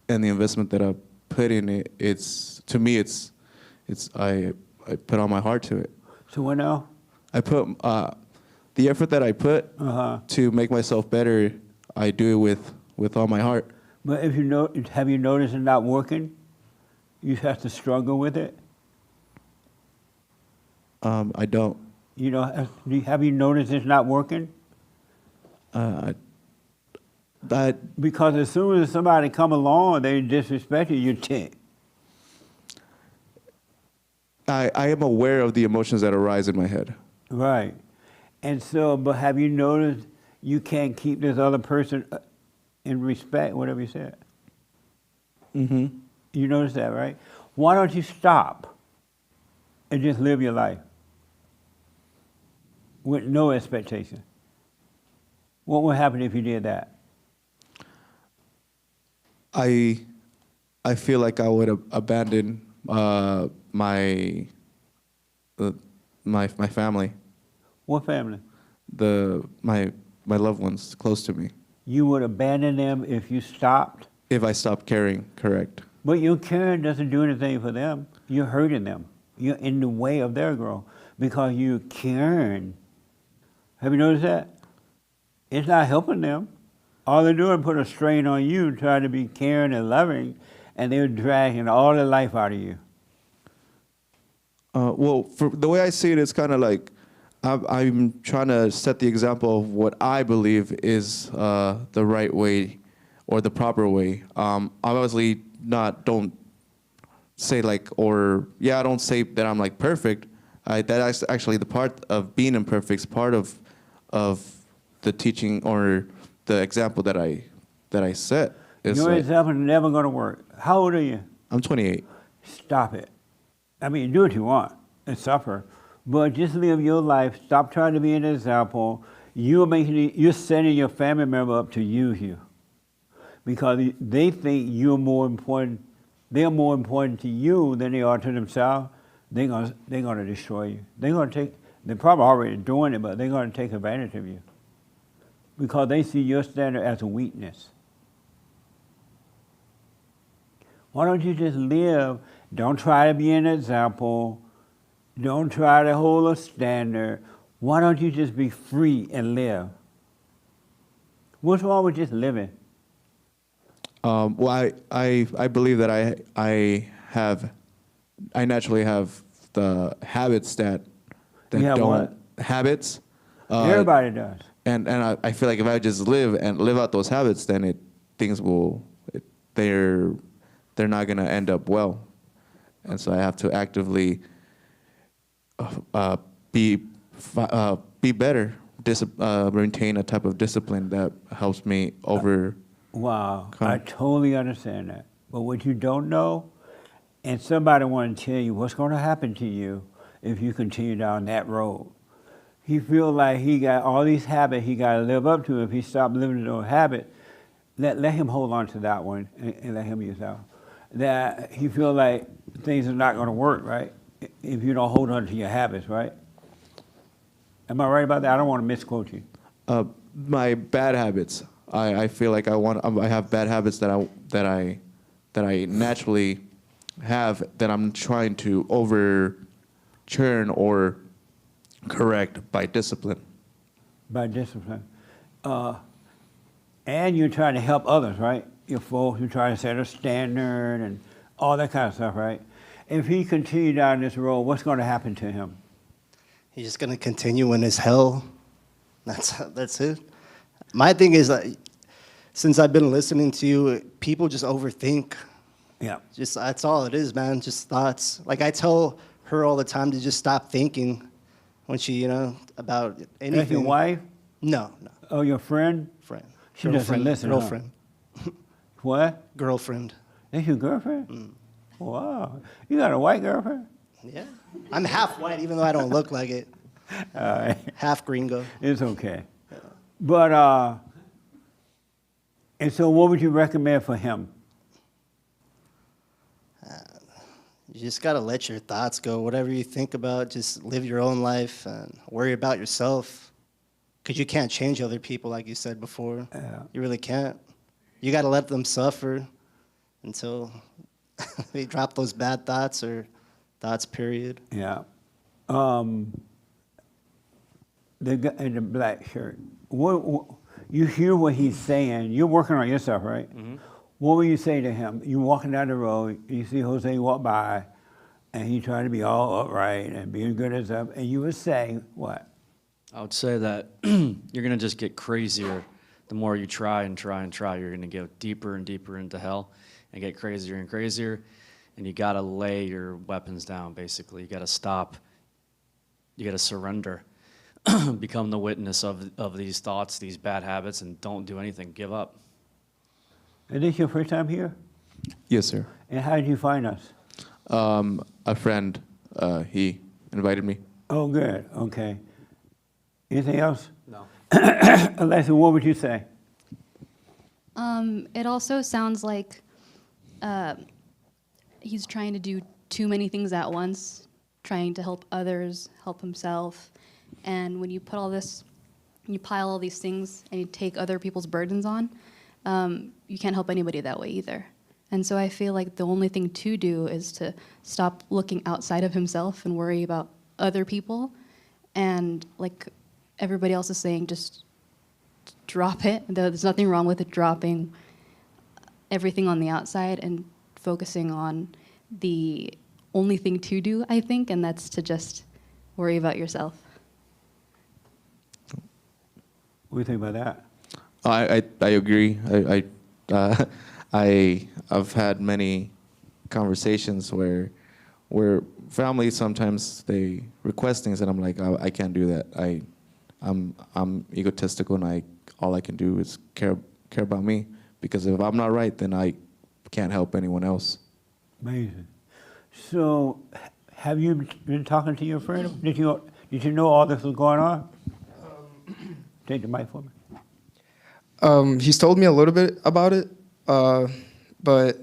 and the investment that I put in it, to me I put all my heart to it. So what now? I put the effort that I put to make myself better. I do it with all my heart. But if you know, have you noticed it not working? You have to struggle with it. I don't. You know, have you noticed it's not working? Because as soon as somebody come along, they disrespect you, you tick. I am aware of the emotions that arise in my head. Right. And so, but have you noticed you can't keep this other person in respect, whatever you said? Mm-hmm. You notice that, right? Why don't you stop and just live your life with no expectation? What would happen if you did that? I feel like I would abandon my family, What family? my loved ones close to me. You would abandon them if you stopped? If I stop caring, correct. But your caring doesn't do anything for them. You're hurting them. You're in the way of their growth because you're caring. Have you noticed that? It's not helping them. All they're doing is put a strain on you, trying to be caring and loving, and they're dragging all the life out of you. Well, for the way I see it, it's kind of like I'm trying to set the example of what I believe is the right way or the proper way. Obviously, don't say I don't say that I'm like perfect. That's actually the part of being imperfect. Is part of the teaching or the example that I set. Your example is never going to work. How old are you? I'm 28. Stop it. I mean, do what you want and suffer, but just live your life. Stop trying to be an example. You're setting your family member up to use you because they think you're more important. They're more important to you than they are to themselves. They're gonna destroy you. They're probably already doing it, but they're gonna take advantage of you because they see your standard as a weakness. Why don't you just live? Don't try to be an example. Don't try to hold a standard. Why don't you just be free and live? What's wrong with just living? Well, I believe that I naturally have the habits that You have don't what? habits. Everybody does. And I feel like if I just live out those habits, then they're not gonna end up well, and so I have to actively be better, maintain a type of discipline that helps me over. Wow, Come. I totally understand that. But what you don't know, and somebody want to tell you what's going to happen to you if you continue down that road. He feels like he got all these habits he got to live up to. If he stopped living those habits, let him hold on to that one and let him use that one. That he feels like things are not going to work, right? If you don't hold on to your habits, right? Am I right about that? I don't want to misquote you. My bad habits. I feel like I have bad habits that I naturally have that I'm trying to overturn or correct by discipline. By discipline. And you're trying to help others, right? Your folks, you're trying to set a standard and all that kind of stuff, right? If he continued down this road, what's going to happen to him? He's just gonna continue in his hell. That's it. My thing is that since I've been listening to you, people just overthink. Yeah. Just that's all it is, man. Just thoughts. Like I tell her all the time to just stop thinking when she, about anything. That's your wife? No. Oh, your friend? Friend. She doesn't listen, huh? Girlfriend. What? Girlfriend. That's your girlfriend? Wow. You got a white girlfriend? Yeah. I'm half white, even though I don't look like it. All right. Half gringo. It's okay. But, and so what would you recommend for him? You just gotta let your thoughts go. Whatever you think about, just live your own life and worry about yourself. Because you can't change other people, like you said before. Yeah. You really can't. You gotta let them suffer until they drop those bad thoughts or thoughts, period. Yeah. The guy in the black shirt. What, you hear what he's saying. You're working on yourself, right? Mm-hmm. What would you say to him? You're walking down the road, you see Jose walk by, and he trying to be all upright and being good as up, and you would say what? I would say that you're going to just get crazier the more you try and try and try. You're going to go deeper and deeper into hell and get crazier and crazier, and you got to lay your weapons down, basically. You got to stop. You got to surrender. Become the witness of these thoughts, these bad habits, and don't do anything. Give up. Is this your first time here? Yes, sir. And how did you find us? A friend, he invited me. Oh, good. Okay. Anything else? No. Alexa, what would you say? It also sounds like he's trying to do too many things at once, trying to help others, help himself. And when you put all this, you pile all these things and you take other people's burdens on, you can't help anybody that way either. And so I feel like the only thing to do is to stop looking outside of himself and worry about other people. And like everybody else is saying, just drop it. There's nothing wrong with it, dropping everything on the outside and focusing on the only thing to do, I think, and that's to just worry about yourself. What do you think about that? I agree. I've had many conversations where family sometimes they request things and I'm like I can't do that. I'm egotistical and all I can do is care about me, because if I'm not right, then I can't help anyone else. Amazing. So, have you been talking to your friend? Did you know all this was going on? Take the mic for me. He's told me a little bit about it, but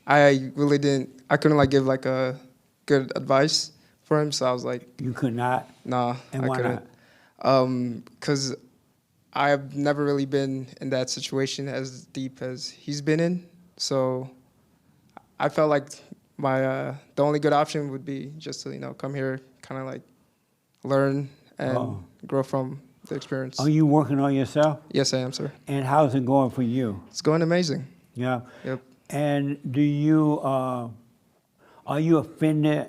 I really didn't. I couldn't like give like a good advice for him, so I was like, You could not? nah, And I why couldn't. not? Because I've never really been in that situation as deep as he's been in, so I felt like my the only good option would be just to come here, kind of like learn and grow from the experience. Are you working on yourself? Yes, I am, sir. And how's it going for you? It's going amazing. Yeah. Yep. And do you are you offended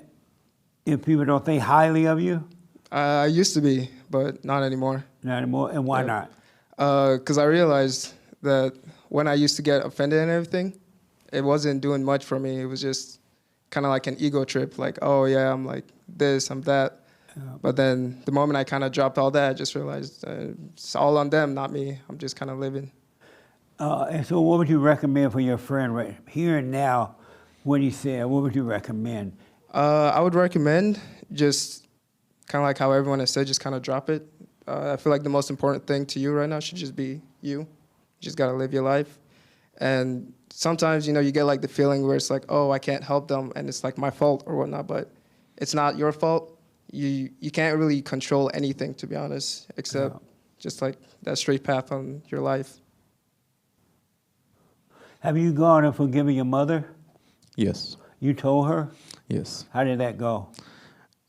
if people don't think highly of you? I used to be, but not anymore. Not anymore. And why not? Because I realized that when I used to get offended and everything, it wasn't doing much for me. It was just kind of like an ego trip, like, oh yeah, I'm like this, I'm that. But then the moment I kind of dropped all that, I just realized it's all on them, not me. I'm just kind of living. And so what would you recommend for your friend right here and now, what he said, what would you recommend? I would recommend just kind of like how everyone has said, just kind of drop it. I feel like the most important thing to you right now should just be you. You just got to live your life. And sometimes, you get like the feeling where it's like, oh, I can't help them and it's like my fault or whatnot, but it's not your fault. You can't really control anything, to be honest, except just like that straight path on your life. Have you gone and forgiven your mother? Yes. You told her? Yes. How did that go?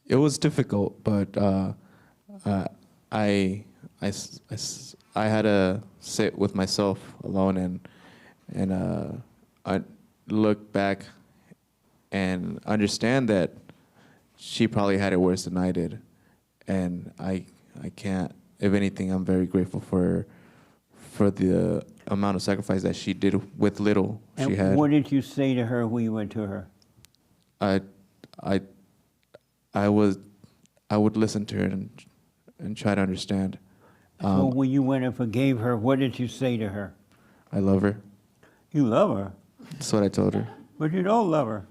It was difficult, but I had to sit with myself alone and I look back and understand that she probably had it worse than I did, and I can't. If anything, I'm very grateful for the amount of sacrifice that she did with little she had. And what did you say to her when you went to her? I would listen to her and try to understand. So when you went and forgave her, what did you say to her? I love her. You love her? That's what I told her. But you don't love her.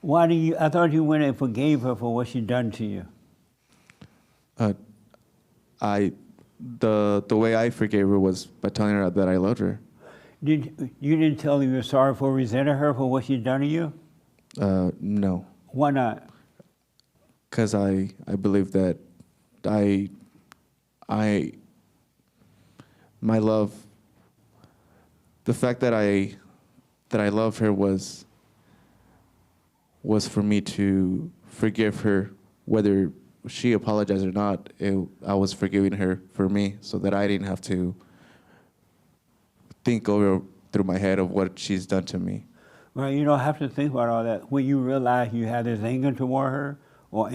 Why do you? I thought you went and forgave her for what she done to you. The way I forgave her was by telling her that I loved her. You didn't tell her you were sorry for resenting her for what she done to you? No. Why not? Because I believe that my love, the fact that I loved her was for me to forgive her, whether she apologized or not. I was forgiving her for me, so that I didn't have to think through my head of what she's done to me. Well, you don't have to think about all that. When you realize you have this anger toward her, or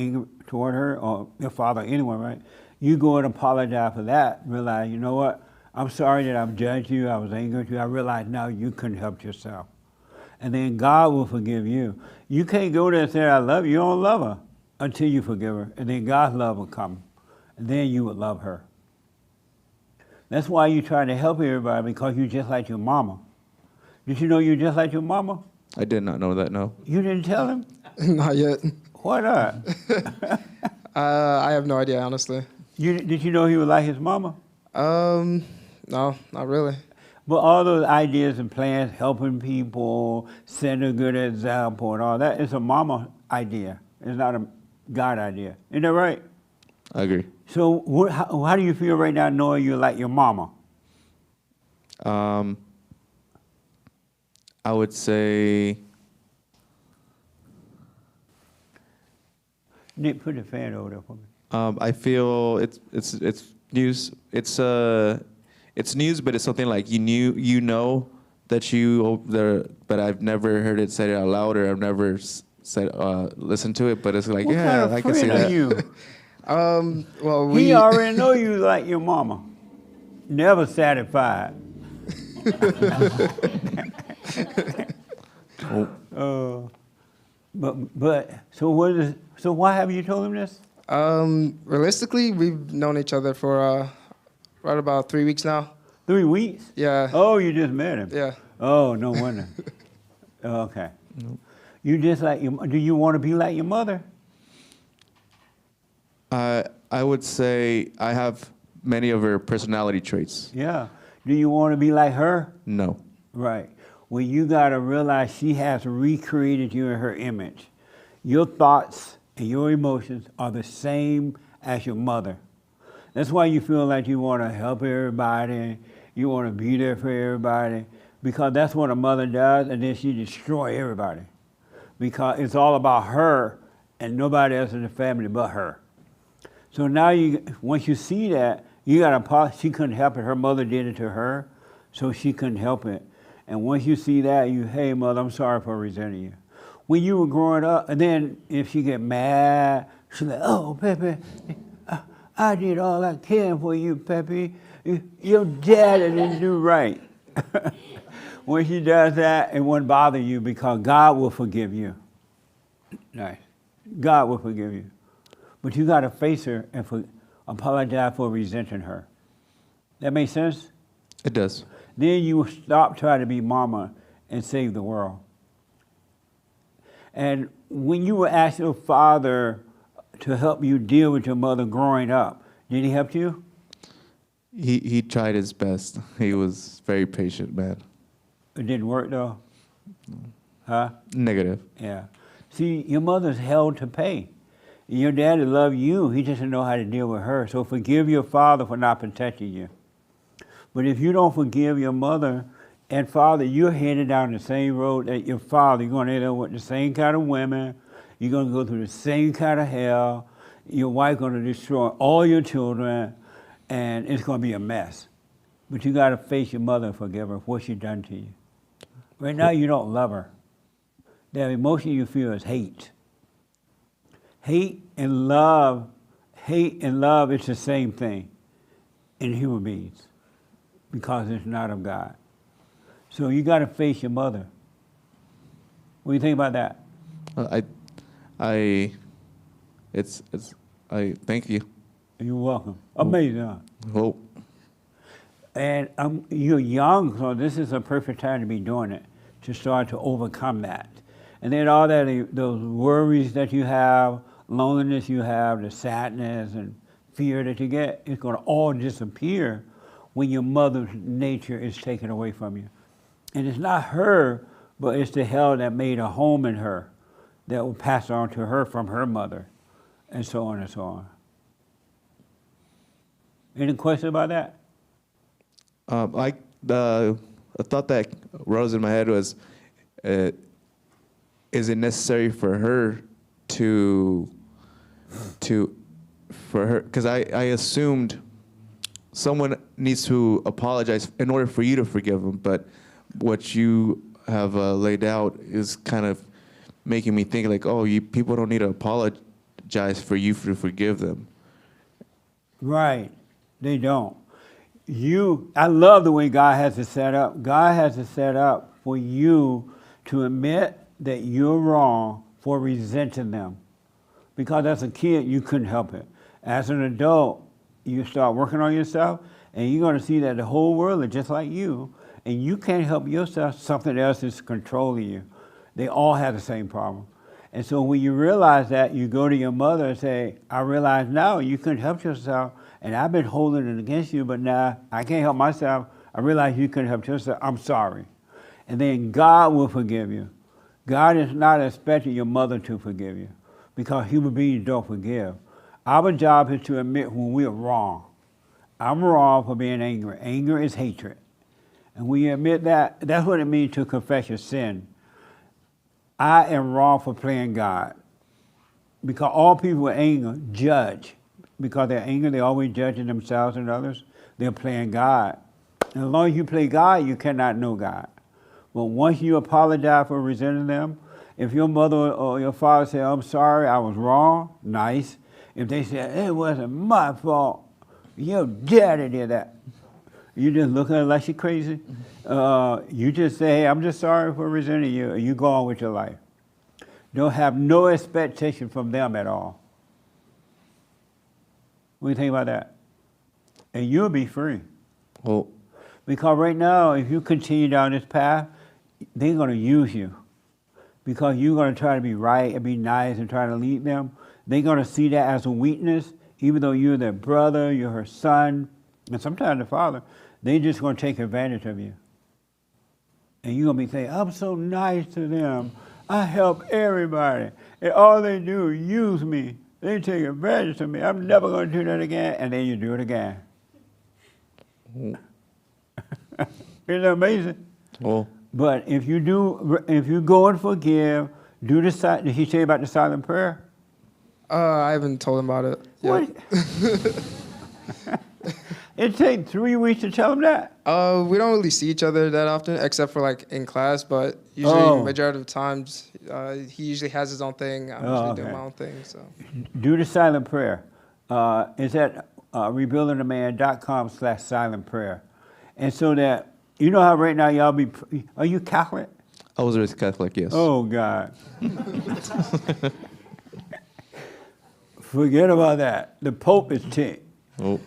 your father, anyone, right? You go and apologize for that. Realize, you know what? I'm sorry that I've judged you. I was angry at you. I realize now you couldn't help yourself. And then God will forgive you. You can't go there and say, I love you. You don't love her until you forgive her. And then God's love will come. And then you will love her. That's why you try to help everybody, because you're just like your mama. Did you know you're just like your mama? I did not know that, no. You didn't tell him? Not yet. Why not? I have no idea, honestly. Did you know he was like his mama? No, not really. But all those ideas and plans, helping people, setting a good example and all that, it's a mama idea. It's not a God idea. Isn't that right? I agree. So how do you feel right now knowing you're like your mama? I would say... Nick, put the fan over there for me. I feel it's news. It's news, but it's something like you know that but I've never heard it said out loud, or I've never listened to it. But it's like, what kind of I can see friend that. Are you? Well, He already know you like your mama. Never satisfied. But so why have you told him this? Realistically, we've known each other for right about 3 weeks now. 3 weeks? Yeah. Oh, you just met him. Yeah. Oh, no wonder. Okay. Nope. You just like your. Do you want to be like your mother? I would say I have many of her personality traits. Yeah. Do you want to be like her? No. Right. Well, you got to realize she has recreated you in her image. Your thoughts and your emotions are the same as your mother. That's why you feel like you want to help everybody, you want to be there for everybody. because that's what a mother does, and then she destroy everybody because it's all about her and nobody else in the family but her. So now once you see that, you got to she couldn't help it. Her mother did it to her, so she couldn't help it. And once you see that, hey mother, I'm sorry for resenting you. When you were growing up, and then if she get mad, she's like, oh, Pepe, I did all I can for you, Pepe. Your daddy didn't do right. When she does that, it won't bother you because God will forgive you. Nice. God will forgive you. But you got to face her and apologize for resenting her. That makes sense? It does. Then you stop trying to be mama and save the world. And when you were asked your father to help you deal with your mother growing up, did he help you? He tried his best. He was very patient, man. It didn't work though? Huh? Negative. Yeah. See, your mother's hell to pay. Your daddy loved you. He just didn't know how to deal with her. So forgive your father for not protecting you. But if you don't forgive your mother and father, you're headed down the same road that your father. You're going to end up with the same kind of women. You're going to go through the same kind of hell. Your wife's going to destroy all your children, and it's going to be a mess. But you got to face your mother and forgive her for what she done to you. Right now, you don't love her. The emotion you feel is hate. Hate and love is the same thing in human beings because it's not of God. So you got to face your mother. What do you think about that? I thank you. You're welcome. Amazing, huh? Hope. And you're young, so this is a perfect time to be doing it, to start to overcome that. And then all that, those worries that you have, loneliness you have, the sadness and fear that you get, it's going to all disappear when your mother's nature is taken away from you. And it's not her, but it's the hell that made a home in her that will pass on to her from her mother, and so on and so on. Any question about that? A thought that rose in my head was, is it necessary for her because I assumed someone needs to apologize in order for you to forgive them, but what you have laid out is kind of making me think like, oh, people don't need to apologize for you to forgive them. Right, they don't. I love the way God has it set up. God has it set up for you to admit that you're wrong for resenting them. Because as a kid, you couldn't help it. As an adult, you start working on yourself, and you're going to see that the whole world is just like you, and you can't help yourself. Something else is controlling you. They all have the same problem. And so when you realize that, you go to your mother and say, I realize now you couldn't help yourself, and I've been holding it against you, but now I can't help myself. I realize you couldn't help yourself. I'm sorry. And then God will forgive you. God is not expecting your mother to forgive you because human beings don't forgive. Our job is to admit when we're wrong. I'm wrong for being angry. Anger is hatred. And when you admit that, that's what it means to confess your sin. I am wrong for playing God. Because all people with anger judge. Because they're angry, they're always judging themselves and others. They're playing God. And as long as you play God, you cannot know God. But once you apologize for resenting them, if your mother or your father say, I'm sorry, I was wrong, nice. If they say, it wasn't my fault, your daddy did that, you just look at her like she's crazy. You just say, hey, I'm just sorry for resenting you, and you go on with your life. Don't have no expectation from them at all. What do you think about that? And you'll be free. Well, because right now, if you continue down this path, they're going to use you. Because you're going to try to be right and be nice and try to lead them. They're going to see that as a weakness, even though you're their brother, you're her son, and sometimes the father. They're just going to take advantage of you. And you're going to be saying, I'm so nice to them. I help everybody. And all they do is use me. They take advantage of me. I'm never going to do that again. And then you do it again. Isn't that amazing? Oh. But if you go and forgive, do the silent. Did he tell you about the silent prayer? I haven't told him about it yet. What? It takes 3 weeks to tell him that. We don't really see each other that often, except for like in class. But usually, majority of the times, he usually has his own thing. I'm usually doing my own thing. So do the silent prayer. It's at rebuildingaman.com/silent prayer, and so that you know how right now y'all be. Are you Catholic? I was raised Catholic, yes. Oh God. Forget about that. The Pope is ticked. Oh.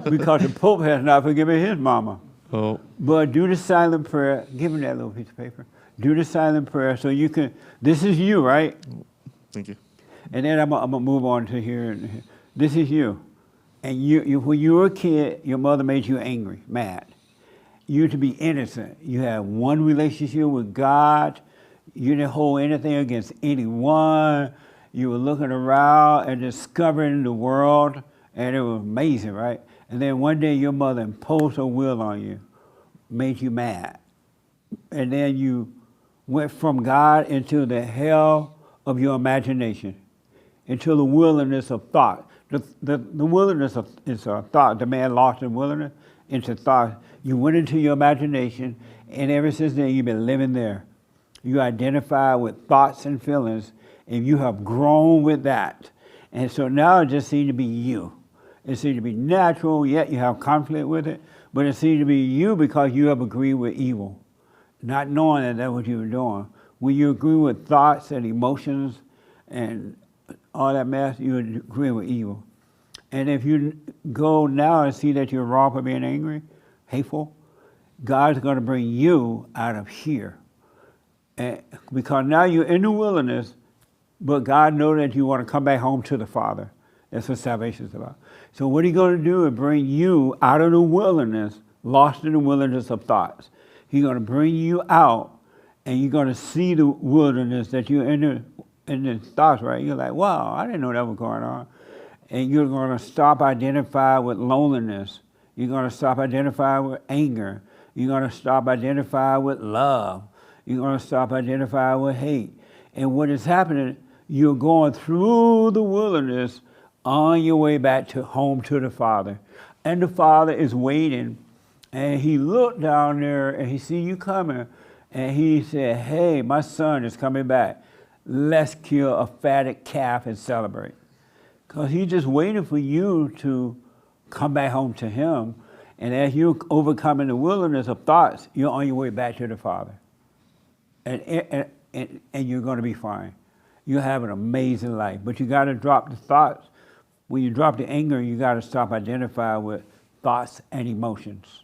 Because the Pope has not forgiven his mama. Oh. But do the silent prayer. Give him that little piece of paper. Do the silent prayer so you can. This is you, right? Thank you. And then I'm gonna move on to here. This is you. And you when you were a kid, your mother made you angry, mad. You to be innocent. You had one relationship with God. You didn't hold anything against anyone. You were looking around and discovering the world, and it was amazing, right? And then one day your mother imposed her will on you, made you mad. And then you went from God into the hell of your imagination, into the wilderness of thought. The wilderness is a thought. The man lost in wilderness into thought. You went into your imagination, and ever since then you've been living there. You identify with thoughts and feelings, and you have grown with that. And so now it just seems to be you. It seems to be natural, yet you have conflict with it, but it seems to be you because you have agreed with evil, not knowing that that's what you were doing. When you agree with thoughts and emotions and all that mess, you agree with evil. And if you go now and see that you're wrong for being angry, hateful, God's going to bring you out of here. And because now you're in the wilderness, but God knows that you want to come back home to the Father. That's what salvation is about. So what He's going to do is bring you out of the wilderness, lost in the wilderness of thoughts. He's going to bring you out, and you're going to see the wilderness that you're in the thoughts, right? You're like, wow, I didn't know that was going on. And you're going to stop identifying with loneliness. You're going to stop identifying with anger. You're going to stop identifying with love. You're going to stop identifying with hate. And what is happening, you're going through the wilderness on your way back to home to the Father. And the Father is waiting, and He looked down there, and He see you coming, and He said, hey, my son is coming back. Let's kill a fatted calf and celebrate. Because He's just waiting for you to come back home to Him. And as you're overcoming the wilderness of thoughts, you're on your way back to the Father. And you're going to be fine. You'll have an amazing life. But you got to drop the thoughts. When you drop the anger, you got to stop identifying with thoughts and emotions.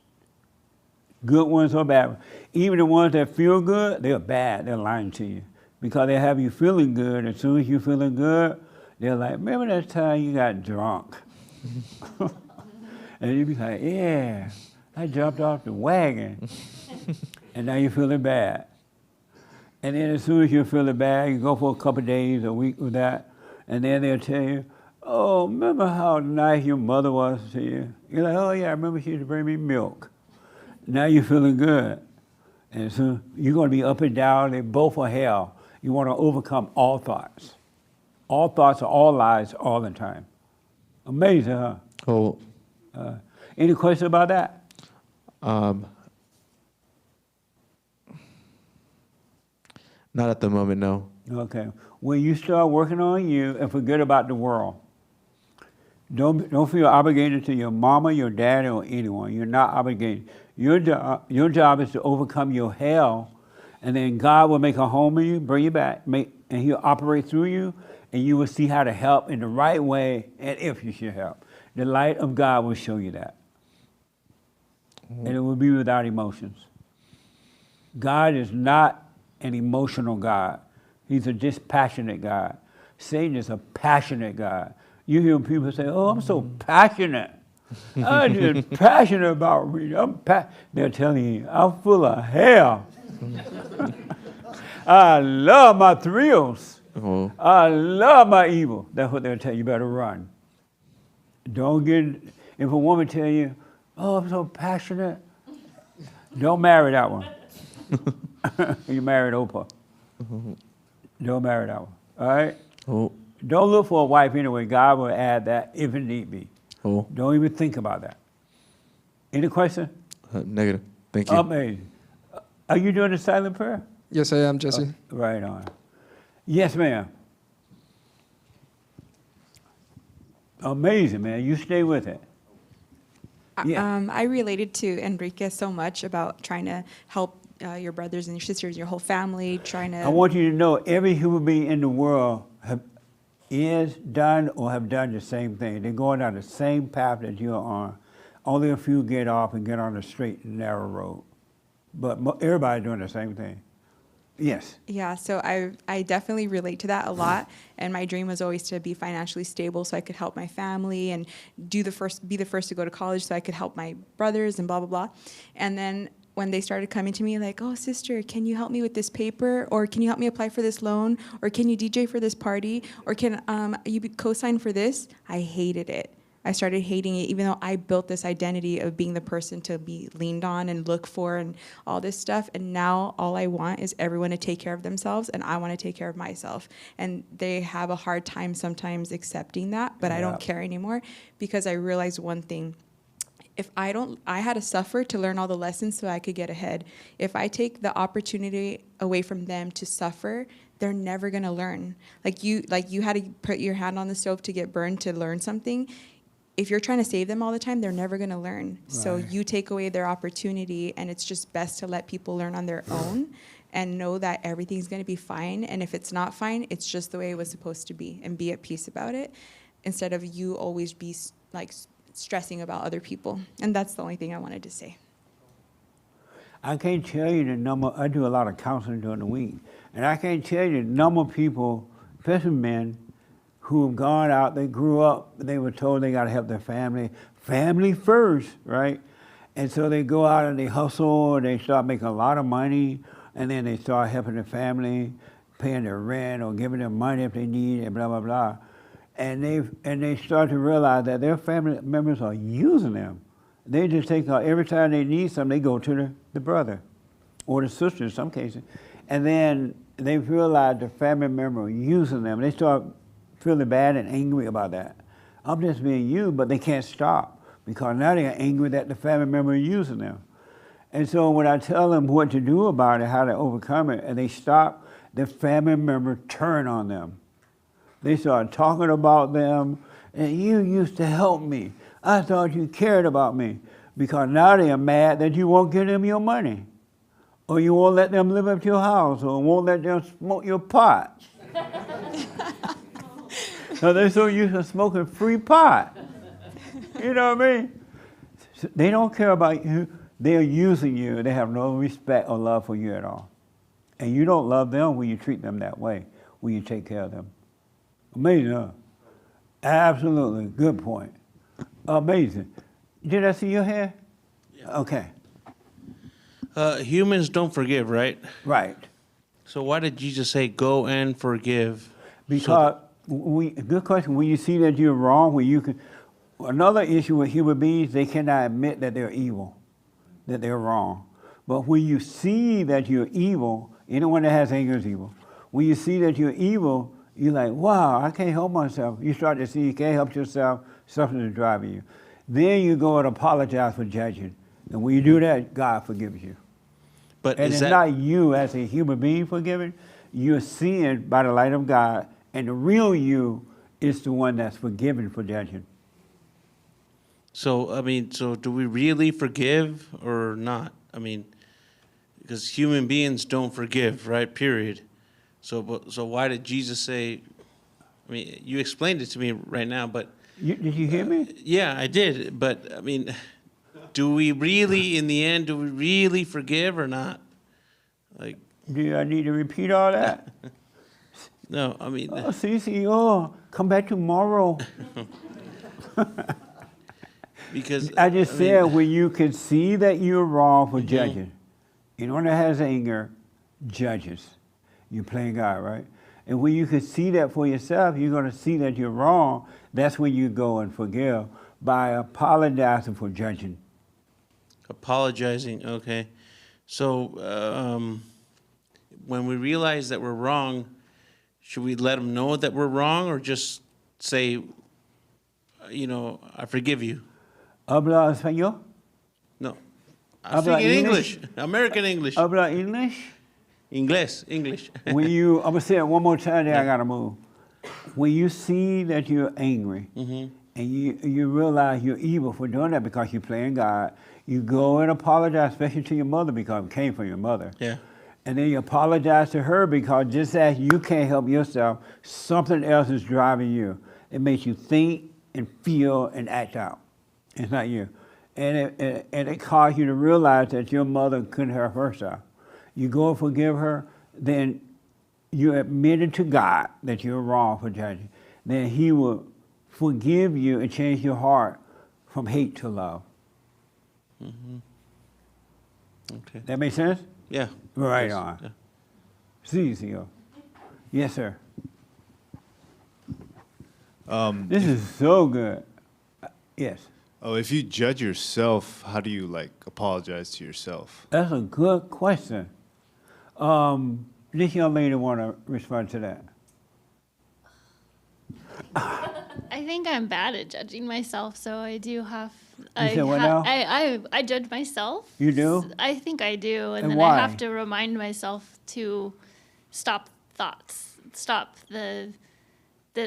Good ones or bad ones. Even the ones that feel good, they're bad. They're lying to you. Because they have you feeling good. As soon as you're feeling good, they're like, remember that time you got drunk? And you be like, yeah, I jumped off the wagon. And now you're feeling bad. And then as soon as you're feeling bad, you go for a couple of days, a week with that, and then they'll tell you, oh, remember how nice your mother was to you? You're like, oh yeah, I remember she used to bring me milk. Now you're feeling good. And so you're going to be up and down, they both are hell. You want to overcome all thoughts. All thoughts are all lies all the time. Amazing, huh? Oh. Any questions about that? Not at the moment, no. Okay. When you start working on you and forget about the world, don't feel obligated to your mama, your daddy, or anyone. You're not obligated. Your job is to overcome your hell, and then God will make a home in you, bring you back, and He'll operate through you, and you will see how to help in the right way, and if you should help. The light of God will show you that. And it will be without emotions. God is not an emotional God. He's a dispassionate God. Satan is a passionate God. You hear people say, oh, I'm so passionate. I'm just passionate about reading. They're telling you, I'm full of hell. I love my thrills. Oh. I love my evil. That's what they'll tell you. You better run. Don't get, if a woman tell you, oh, I'm so passionate, don't marry that one. You married Oprah. Don't marry that one. All right? Oh, Don't look for a wife anyway. God will add that if it need be. oh, Don't even think about that. Any question? negative. Thank you. Amazing. Are you doing the silent prayer? Yes, I am, Jesse. Right on. Yes, ma'am. Amazing, man. You stay with it. Yeah. I related to Enrique so much about trying to help your brothers and your sisters, your whole family, trying to. I want you to know every human being in the world is done or have done the same thing. They're going down the same path that you're on. Only a few get off and get on the straight and narrow road. But everybody's doing the same thing. Yes. Yeah, so I definitely relate to that a lot, and my dream was always to be financially stable so I could help my family and be the first to go to college so I could help my brothers and blah blah blah. And then when they started coming to me like, "Oh, sister, can you help me with this paper, or can you help me apply for this loan, or can you DJ for this party, or can you co-sign for this?" I hated it. I started hating it, even though I built this identity of being the person to be leaned on and look for and all this stuff. And now all I want is everyone to take care of themselves, and I want to take care of myself. And they have a hard time sometimes accepting that, but I don't care anymore because I realized one thing. I had to suffer to learn all the lessons so I could get ahead. If I take the opportunity away from them to suffer, they're never gonna learn. Like you had to put your hand on the stove to get burned to learn something. If you're trying to save them all the time, they're never going to learn. Right. So you take away their opportunity, and it's just best to let people learn on their own and know that everything's going to be fine. And if it's not fine, it's just the way it was supposed to be, and be at peace about it instead of you always be like stressing about other people. And that's the only thing I wanted to say. I can't tell you the number. I do a lot of counseling during the week, and I can't tell you the number of people, especially men, who have gone out, they grew up, they were told they got to help their family first, right? And so they go out and they hustle, and they start making a lot of money, and then they start helping their family, paying their rent or giving them money if they need, and blah, blah, blah. And they start to realize that their family members are using them. They just take every time they need something, they go to the brother or the sister in some cases. And then they realize the family member is using them. They start feeling bad and angry about that. I'm just being used, but they can't stop because now they're angry that the family member is using them. And so when I tell them what to do about it, how to overcome it, and they stop, the family member turn on them. They start talking about them, and you used to help me. I thought you cared about me. Because now they are mad that you won't give them your money, or you won't let them live up to your house, or won't let them smoke your pot. So they're so used to smoking free pot. You know what I mean? So they don't care about you. They're using you. They have no respect or love for you at all. And you don't love them when you treat them that way, when you take care of them. Amazing, huh? Absolutely. Good point. Amazing. Did I see your hair? Yeah. Okay. Humans don't forgive, right? Right. So why did Jesus say, go and forgive? Because, good question, when you see that you're wrong, another issue with human beings, they cannot admit that they're evil, that they're wrong. But when you see that you're evil, anyone that has anger is evil. When you see that you're evil, you're like, wow, I can't help myself. You start to see you can't help yourself, something is driving you. Then you go and apologize for judging. And when you do that, God forgives you. But and it's not you as a human being forgiving, you're seeing by the light of God, and the real you is the one that's forgiven for judging. So, so do we really forgive or not? Because human beings don't forgive, right? Period. So why did Jesus say, you explained it to me right now, but... Did you hear me? Yeah, I did. But, do we really, in the end, forgive or not? Do I need to repeat all that? No, come back tomorrow. Because I just said when you can see that you're wrong for judging. Anyone that has anger judges. You're playing God, right? And when you can see that for yourself, you're going to see that you're wrong. That's when you go and forgive by apologizing for judging. Apologizing, okay. So when we realize that we're wrong, should we let them know that we're wrong, or just say, I forgive you? ¿Habla español? No. I'm Habla speaking English? English, American English. ¿Habla English? English. I'm going to say it one more time, then I got to move. When you see that you're angry, and you realize you're evil for doing that because you're playing God, you go and apologize, especially to your mother because it came from your mother. Yeah. And then you apologize to her because just as you can't help yourself, something else is driving you. It makes you think and feel and act out. It's not you. And it caused you to realize that your mother couldn't help herself. You go and forgive her, then you admitted to God that you're wrong for judging. Then He will forgive you and change your heart from hate to love. Okay. That make sense? Yeah. Right Yes. on. Yeah. See you. Yes, sir. This is so good. Yes. Oh, if you judge yourself, how do you apologize to yourself? That's a good question. This young lady want to respond to that. I think I'm bad at judging myself, so I do have. You said what now? I judge myself. You do? I think I do, and And then why? I have to remind myself to stop thoughts, stop that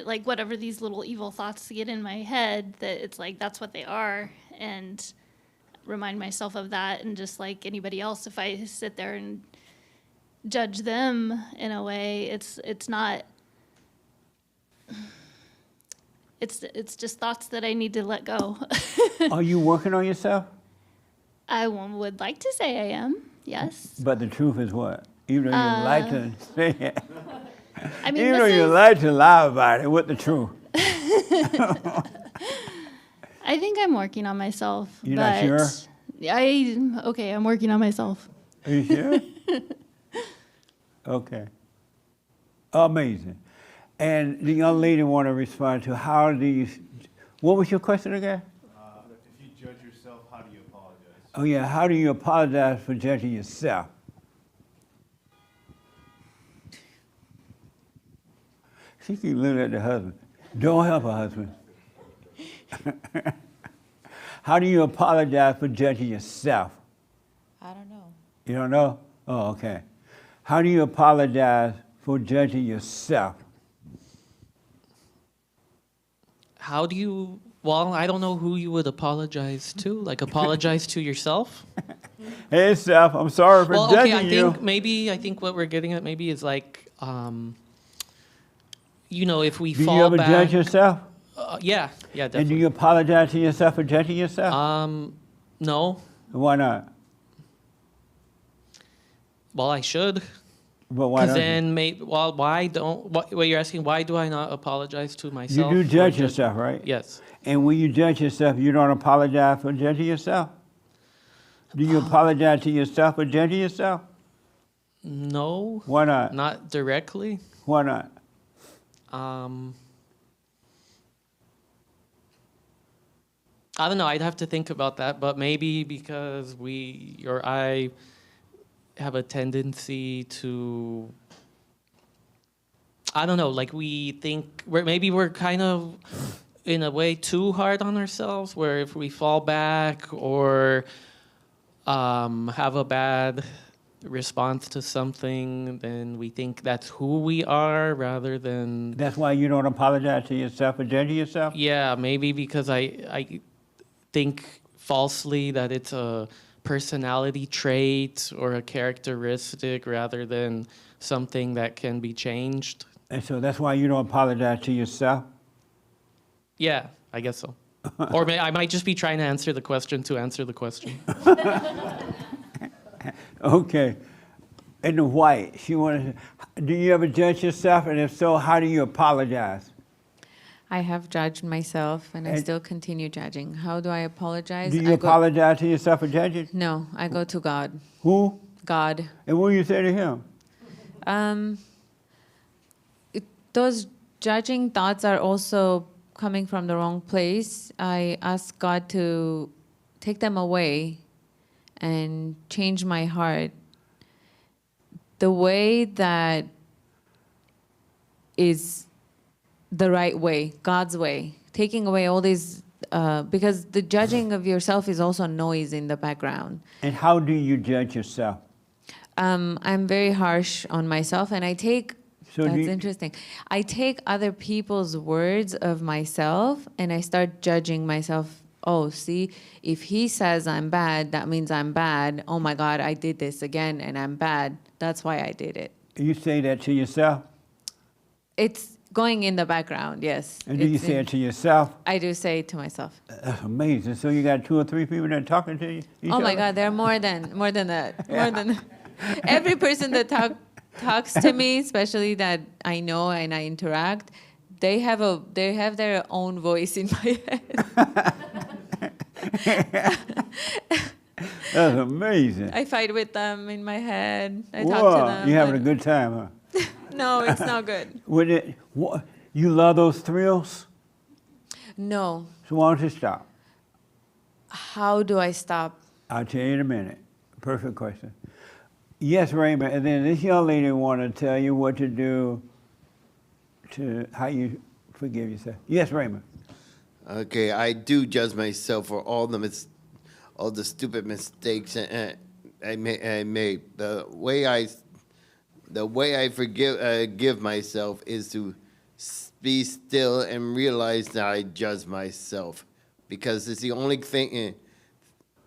like whatever these little evil thoughts get in my head, that it's like that's what they are, and remind myself of that. And just like anybody else, if I sit there and judge them in a way, it's not. It's just thoughts that I need to let go. Are you working on yourself? I would like to say I am, yes. But the truth is what? Even though you like to say it. I mean, Even though this you is- like to lie about it, what the truth? I think I'm working on myself. You're not sure? I'm working on myself. Are you sure? Okay. Amazing. And the young lady want to respond to what was your question again? If you judge yourself, how do you apologize? Oh yeah, how do you apologize for judging yourself? She keep looking at the husband. Don't help her husband. How do you apologize for judging yourself? I don't know. You don't know? Oh, okay. How do you apologize for judging yourself? How do you? Well, I don't know who you would apologize to. Like apologize to yourself. Hey, Steph, I'm sorry for Well, judging okay. you. I think what we're getting at maybe is like, if we Do fall you ever back. judge yourself? Yeah, definitely. And do you apologize to yourself for judging yourself? No. Why not? Well, I should. But why Because don't then, why don't? What you're asking? Why do I not apologize to you? myself? You do for judge yourself, right? Yes. And when you judge yourself, you don't apologize for judging yourself? Do you apologize to yourself for judging yourself? No. Why not? Not directly. Why not? I don't know. I'd have to think about that, but maybe because I have a tendency to, I don't know, like we think we're kind of in a way too hard on ourselves, where if we fall back or have a bad response to something, then we think that's who we are rather than. That's why you don't apologize to yourself for judging yourself? Yeah, maybe because I think falsely that it's a personality trait or a characteristic rather than something that can be changed. And so that's why you don't apologize to yourself? Yeah, I guess so. Or I might just be trying to answer the question to answer the question. Okay. And the white, she wanted to, do you ever judge yourself? And if so, how do you apologize? I have judged myself and I And- still continue judging. How do I apologize? Do you I apologize to yourself for judging? No, I go to God. Who? God. And what do you say to him? Those judging thoughts are also coming from the wrong place. I ask God to take them away and change my heart the way that is the right way, God's way, taking away all these, because the judging of yourself is also noise in the background. And how do you judge yourself? I'm very harsh on myself, and I take, So do that's you- interesting, I take other people's words of myself and I start judging myself. Oh, see, if he says I'm bad, that means I'm bad. Oh my God, I did this again and I'm bad. That's why I did it. You say that to yourself? It's going in the background, yes. And do you It's say in- it to yourself? I do say it to myself. That's amazing. So you got 2 or 3 people that are talking to you? Oh my God, there are more than that. More than every person that talks to me, especially that I know and I interact, they have their own voice in my head. That's amazing. I fight with them in my head. I Whoa, talk to them. you having a good time, huh? No, it's not good. You love those thrills? No. So why don't you stop? How do I stop? I'll tell you in a minute. Perfect question. Yes, Raymond. And then this young lady want to tell you what to do to how you forgive yourself. Yes, Raymond. Okay, I do judge myself for all the stupid mistakes I made. The way I give myself is to be still and realize that I judge myself, because it's the only thing.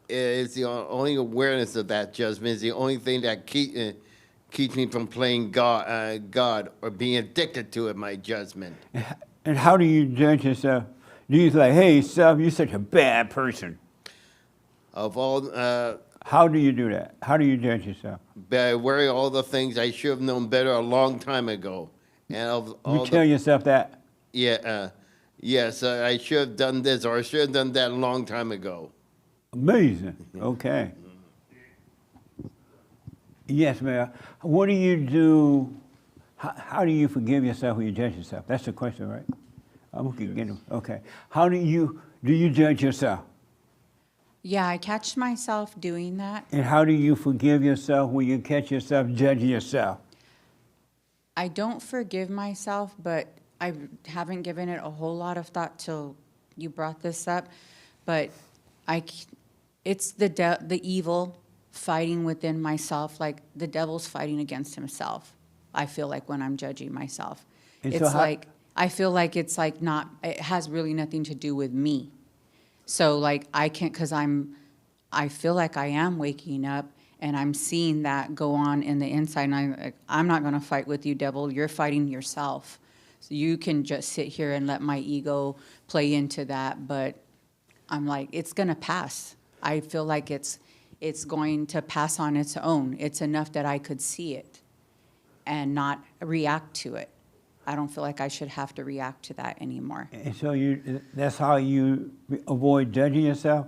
It's the only awareness of that judgment. It's the only thing that keeps me from playing God or being addicted to it. My judgment. And how do you judge yourself? Do you say, hey, self, you're such a bad person? Of all, how do you do that? How do you judge yourself? by wearing all the things I should have known better a long time ago, and of all You tell yourself that? Yes, I should have done this or I should have done that a long time ago. Amazing. Okay. Yes, ma'am. What do you do? How do you forgive yourself when you judge yourself? That's the question, right? I'm okay. Okay. How do you judge yourself? Yeah, I catch myself doing that. And how do you forgive yourself when you catch yourself judging yourself? I don't forgive myself, but I haven't given it a whole lot of thought till you brought this up. But it's the evil fighting within myself, like the devil's fighting against himself. I feel like when I'm judging myself, And it's so like I feel like it's like not. It has really nothing to do with me. So like I can't, because I feel like I am waking up and I'm seeing that go on in the inside, and I'm not going to fight with you, devil. You're fighting yourself. So you can just sit here and let my ego play into that, but I'm like, it's going to pass. I feel like it's going to pass on its own. It's enough that I could see it and not react to it. I don't feel like I should have to react to that anymore. And so that's how you avoid judging yourself?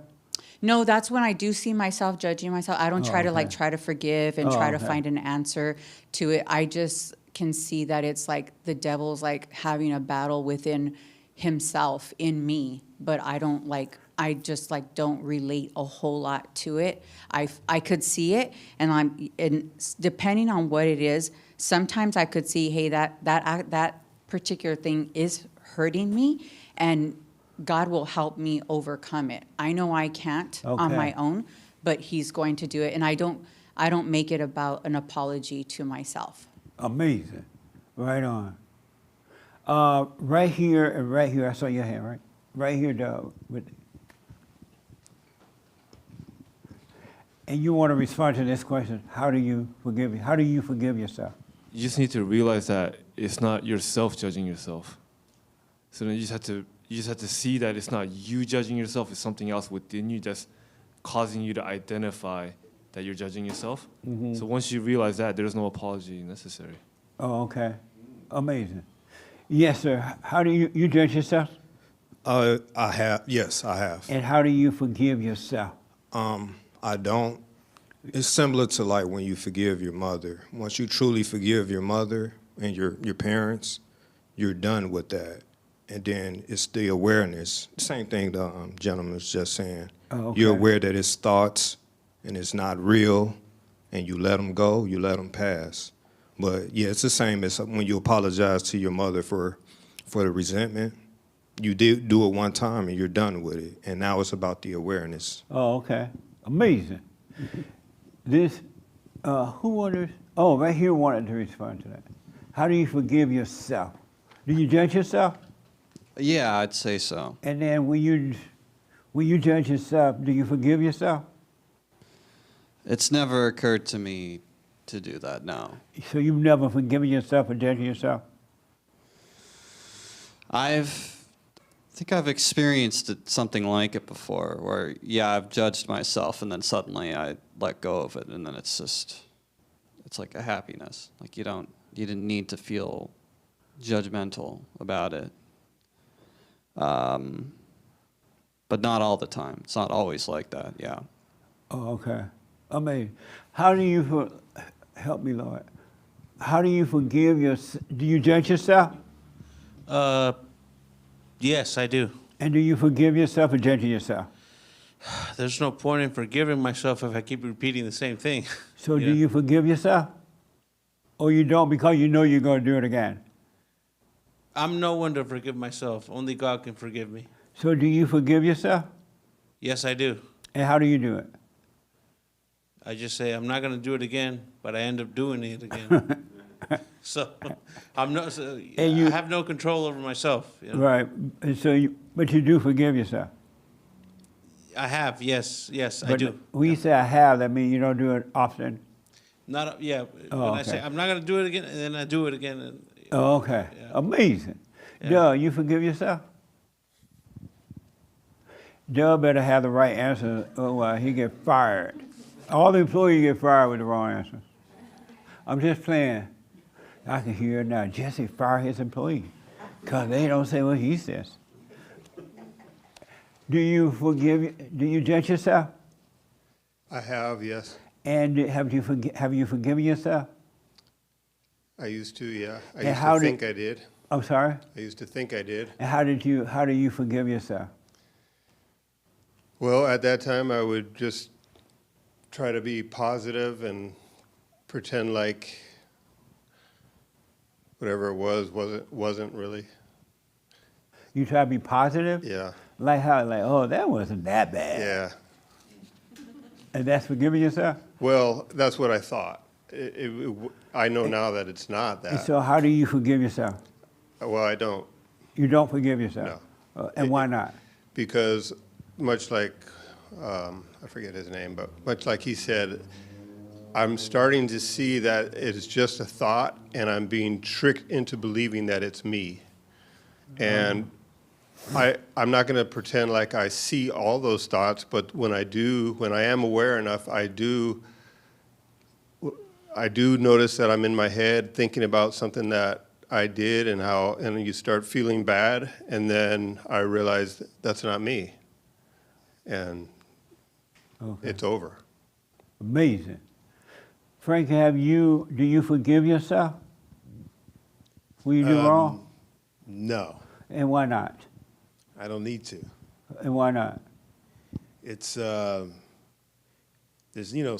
No, that's when I do see myself judging myself. I don't try to try to forgive and try to find an answer to it. I just can see that it's like the devil's like having a battle within himself in me, but I just don't relate a whole lot to it. I could see it, and depending on what it is, sometimes I could see, hey, that particular thing is hurting me, and God will help me overcome it. I know I can't on my own, but He's going to do it, and I don't make it about an apology to myself. Amazing. Right on. Right here and right here, I saw your hand, right? Right here, Doug. And you want to respond to this question, how do you forgive yourself? You just need to realize that it's not yourself judging yourself. So then you just have to see that it's not you judging yourself, it's something else within you that's causing you to identify that you're judging yourself. Mhm. So once you realize that, there's no apology necessary. Oh, okay. Amazing. Yes, sir. How do you judge yourself? Yes, I have. And how do you forgive yourself? I don't. It's similar to like when you forgive your mother. Once you truly forgive your mother and your parents, you're done with that. And then it's the awareness. Same thing the gentleman was just saying. Oh, okay. You're aware that it's thoughts and it's not real, and you let them go, you let them pass. But yeah, it's the same as when you apologize to your mother for the resentment. You did do it one time and you're done with it, and now it's about the awareness. Oh, okay. Amazing. This, who wanted, oh, right here wanted to respond to that. How do you forgive yourself? Do you judge yourself? Yeah, I'd say so. And then when you judge yourself, do you forgive yourself? It's never occurred to me to do that, no. So you've never forgiven yourself for judging yourself? I think I've experienced something like it before, where, yeah, I've judged myself, and then suddenly I let go of it, and then it's like a happiness. Like you didn't need to feel judgmental about it. But not all the time. It's not always like that, yeah. Oh, okay. Amazing. How do you, help me, Lord. How do you forgive yourself? Do you judge yourself? Yes, I do. And do you forgive yourself for judging yourself? There's no point in forgiving myself if I keep repeating the same thing. So do you forgive yourself? Or you don't because you know you're going to do it again? I'm no one to forgive myself. Only God can forgive me. So do you forgive yourself? Yes, I do. And how do you do it? I just say, I'm not going to do it again, but I end up doing it again. So I'm not. So I have no control over myself. You know? Right. And so but you do forgive yourself. I have, yes, I But do. when you say I have, that means you don't do it often? Not, yeah. Oh, when I say okay. I'm not going to do it again, and then I do it again. And, Oh, okay. Yeah. Amazing. Yeah. Doug, you forgive yourself? Doug better have the right answer, or he get fired. All the employees get fired with the wrong answer. I'm just playing. I can hear it now. Jesse fire his employee because they don't say what he says. Do you judge yourself? I have, yes. And have you forgiven yourself? I used to, yeah. I And used how to did- think I did. I'm sorry? I used to think I did. And how do you forgive yourself? Well, at that time, I would just try to be positive and pretend like whatever it wasn't really. You try to be positive? Yeah. Like how, like, oh, that wasn't that bad. Yeah. And that's forgiving yourself? Well, that's what I thought. I know now that it's not And that. so how do you forgive yourself? Well, I don't. You don't forgive yourself? No. And why not? Because much like, I forget his name, but much like he said, I'm starting to see that it's just a thought and I'm being tricked into believing that it's me. And I'm not going to pretend like I see all those thoughts, but when I am aware enough, I do notice that I'm in my head thinking about something that I did and you start feeling bad, and then I realize that's not me. And it's over. Amazing. Frank, do you forgive yourself when you do wrong? No, And why not? I don't need to. And why not? It's there's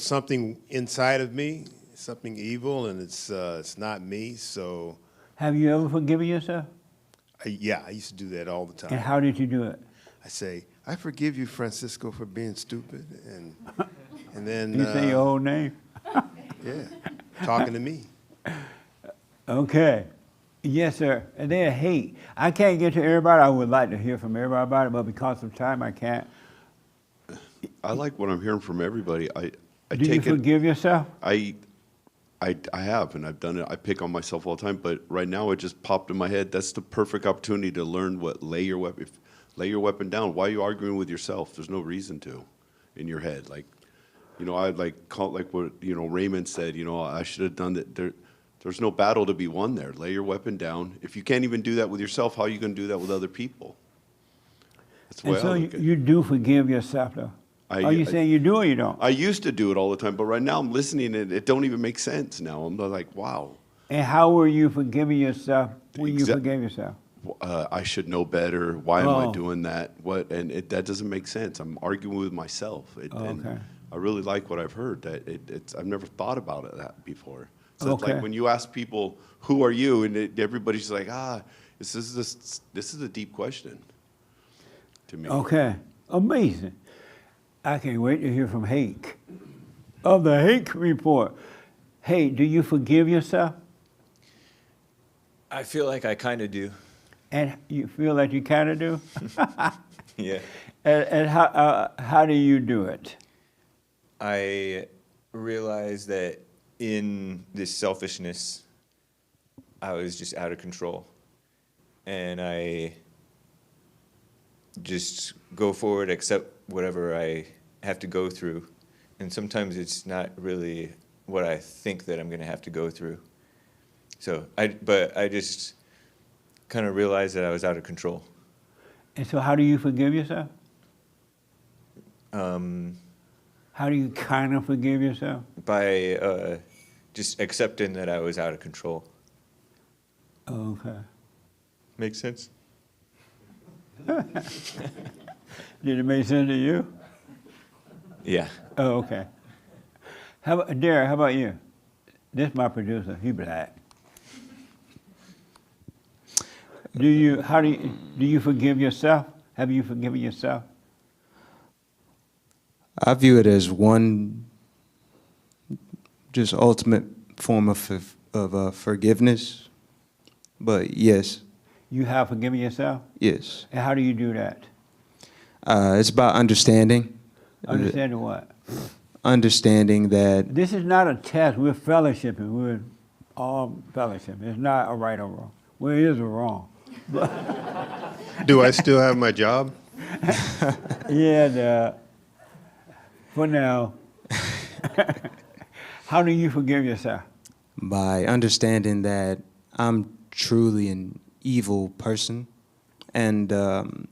something inside of me, something evil, and it's not me. So Have you ever forgiven yourself? I used to do that all the time. And how did you do it? I say, I forgive you, Francisco, for being stupid, and then You say your whole name? yeah, talking to me. Okay. Yes, sir. And then hate. I can't get to everybody. I would like to hear from everybody about it, but because of time, I can't. I like what I'm hearing from everybody. I Do you take forgive yourself? I have, and I've done it. I pick on myself all the time, but right now it just popped in my head. That's the perfect opportunity to learn lay your weapon down. Why are you arguing with yourself? There's no reason to, in your head. Like, I call it like what Raymond said. I should have done that. There's no battle to be won there. Lay your weapon down. If you can't even do that with yourself, how are you going to do that with other people? That's the way And so I look at it. you do forgive yourself, though? Are you saying you do or you don't? I used to do it all the time, but right now I'm listening and it don't even make sense now. I'm like, wow. And how were you forgiving yourself when you forgave yourself? I should know better. Why am I Oh. doing that? That doesn't make sense. I'm arguing with myself. Okay. I really like what I've heard. That it's I've never thought about it that before. So it's Okay. like when you ask people, "Who are you?" and everybody's like, this is a deep question to me. Okay, amazing. I can't wait to hear from Hake of the Hake Report. Hey, do you forgive yourself? I feel like I kind of do. And you feel like you kind of do? Yeah. And how do you do it? I realized that in this selfishness, I was just out of control. And I just go forward, accept whatever I have to go through. And sometimes it's not really what I think that I'm going to have to go through. So, but I just kind of realized that I was out of control. And so how do you forgive yourself? How do you kind of forgive yourself? By just accepting that I was out of control. Okay. Makes sense? Did it make sense to you? Yeah. Oh, okay. Derek, how about you? This is my producer. He black. Do you forgive yourself? Have you forgiven yourself? I view it as one just ultimate form of forgiveness. But yes. You have forgiven yourself? Yes. And how do you do that? It's about understanding. Understanding what? Understanding that This is not a test. We're fellowshipping. We're all fellowship. It's not a right or wrong. Well, it is a wrong. Do I still have my job? Yeah, for now. How do you forgive yourself? by understanding that I'm truly an evil person. And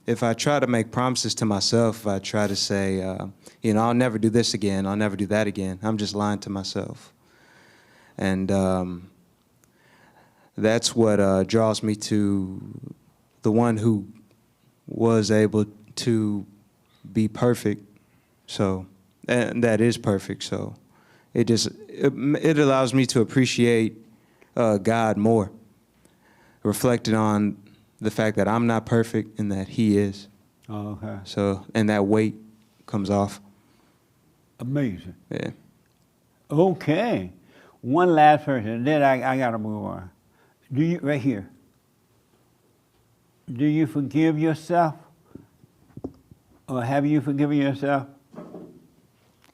if I try to make promises to myself, if I try to say, I'll never do this again, I'll never do that again, I'm just lying to myself. And that's what draws me to the one who was able to be perfect, and that is perfect. So it allows me to appreciate God more, reflecting on the fact that I'm not perfect and that He is. Oh, okay. So, and that weight comes off. Amazing. Yeah. Okay. One last person, then I got to move on. Right here. Do you forgive yourself? Or have you forgiven yourself?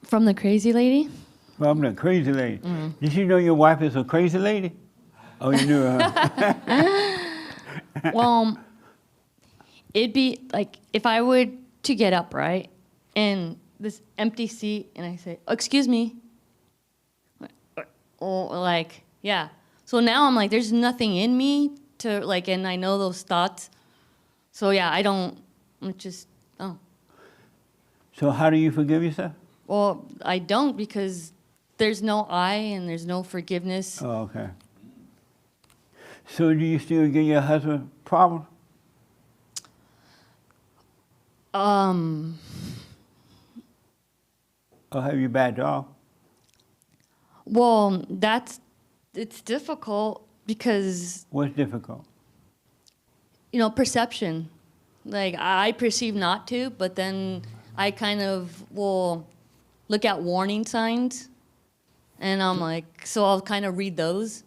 From the crazy lady? From the crazy lady. Did you know your wife is a crazy lady? Oh, you knew her. Well, it'd be like if I were to get up, right, and this empty seat, and I say, excuse me. Yeah. So now I'm like, there's nothing in me to, and I know those thoughts. So yeah, So how do you forgive yourself? Well, I don't, because there's no I and there's no forgiveness. Oh, okay. So do you still give your husband problems? Or have you backed off? Well, it's difficult because... What's difficult? Perception. Like, I perceive not to, but then I kind of will look at warning signs, and I'm like, so I'll kind of read those.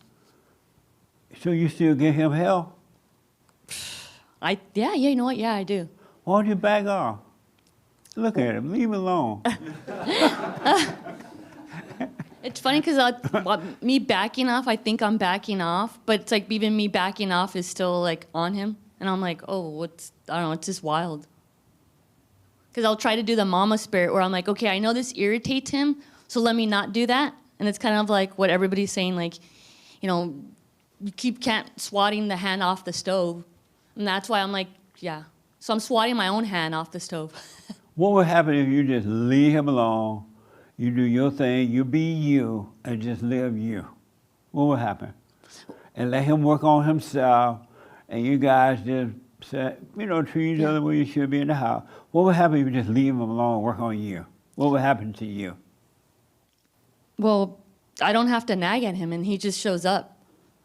So you still give him hell? Yeah, you know what? Yeah, I do. Why don't you back off? Look at him. Leave him alone. It's funny because me backing off, I think I'm backing off, but it's like even me backing off is still like on him. And I'm like, oh, I don't know, it's just wild. Because I'll try to do the mama spirit where I'm like, okay, I know this irritates him, so let me not do that. And it's kind of like what everybody's saying, like, you can't swatting the hand off the stove. And that's why I'm like, yeah. So I'm swatting my own hand off the stove. What would happen if you just leave him alone, you do your thing, you be you, and just live you? What would happen? And let him work on himself, and you guys just treat each other where you should be in the house. What would happen if you just leave him alone and work on you? What would happen to you? Well, I don't have to nag at him, and he just shows up.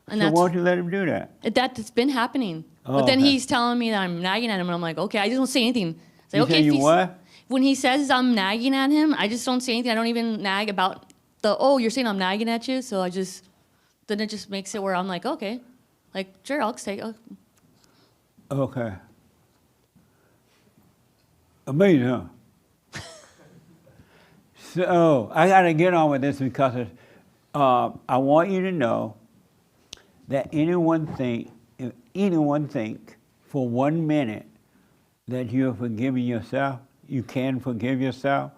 And So why don't you let him do that? That's been happening. Oh, But then okay. he's telling me that I'm nagging at him, and I'm like, okay, I just don't say anything. It's like, You okay, say if you he's- what? When he says I'm nagging at him, I just don't say anything. I don't even nag about you're saying I'm nagging at you, so then it just makes it where I'm like, okay, like, sure, I'll take it. Okay. Amazing, huh? So I got to get on with this because I want you to know that if anyone think for 1 minute that you're forgiving yourself, you can forgive yourself.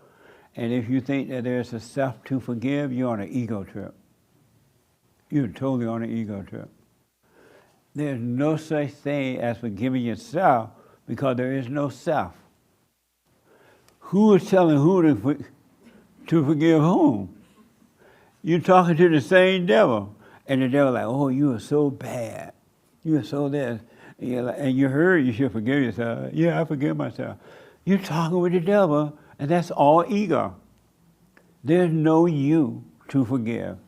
And if you think that there's a self to forgive, you're on an ego trip. You're totally on an ego trip. There's no such thing as forgiving yourself because there is no self. Who is telling who to forgive whom? You're talking to the same devil. And the devil like, oh, you are so bad. You are so this. And you heard you should forgive yourself. Yeah, I forgive myself. You're talking with the devil, and that's all ego. There's no you to forgive.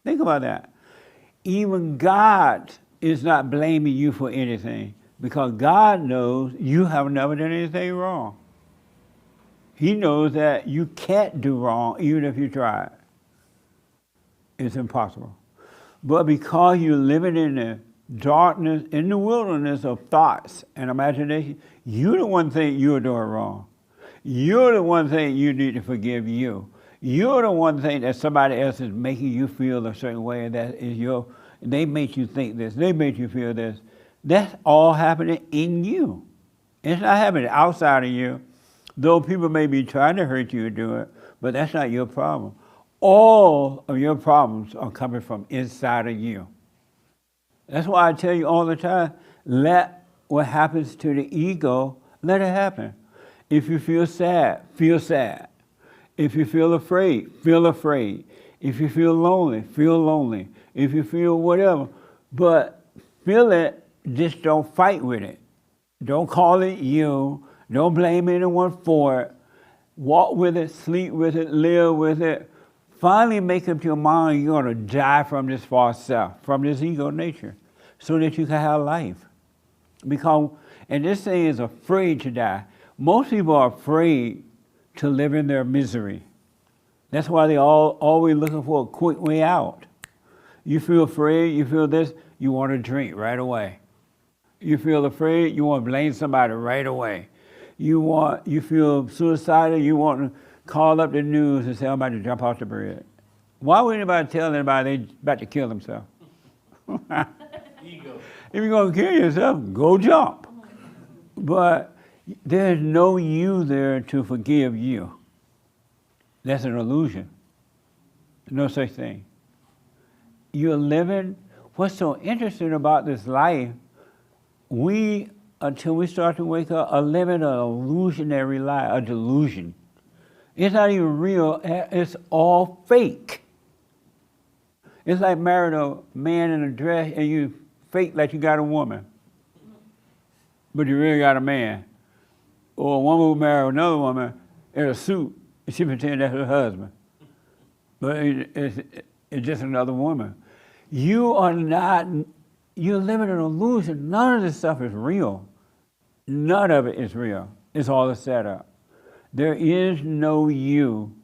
Think about that. Even God is not blaming you for anything because God knows you have never done anything wrong. He knows that you can't do wrong even if you try. It's impossible. But because you're living in the darkness, in the wilderness of thoughts and imagination, you're the one thing you're doing wrong. You're the one thing you need to forgive you. You're the one thing that somebody else is making you feel a certain way, and that is they make you think this, they make you feel this. That's all happening in you. It's not happening outside of you, though people may be trying to hurt you to do it, but that's not your problem. All of your problems are coming from inside of you. That's why I tell you all the time, let what happens to the ego, let it happen. If you feel sad, feel sad. If you feel afraid, feel afraid. If you feel lonely. If you feel whatever. But feel it, just don't fight with it. Don't call it you. Don't blame anyone for it. Walk with it, sleep with it, live with it. Finally make up your mind you're going to die from this false self, from this ego nature, so that you can have life. And this thing is afraid to die. Most people are afraid to live in their misery. That's why they always looking for a quick way out. You feel afraid, you feel this, you want to drink right away. You feel afraid, you want to blame somebody right away. You feel suicidal, you want to call up the news and say, I'm about to jump off the bridge. Why would anybody tell anybody they're about to kill themselves? Ego. If you're going to kill yourself, go jump. But there's no you there to forgive you. That's an illusion. No such thing. You're living, what's so interesting about this life, until we start to wake up, are living an illusionary life, a delusion. It's not even real, it's all fake. It's like marrying a man in a dress and you fake like you got a woman, but you really got a man. Or a woman who marry another woman in a suit, and she pretend that's her husband. But it's just another woman. You're living an illusion. None of this stuff is real. None of it is real. It's all a setup. There is no you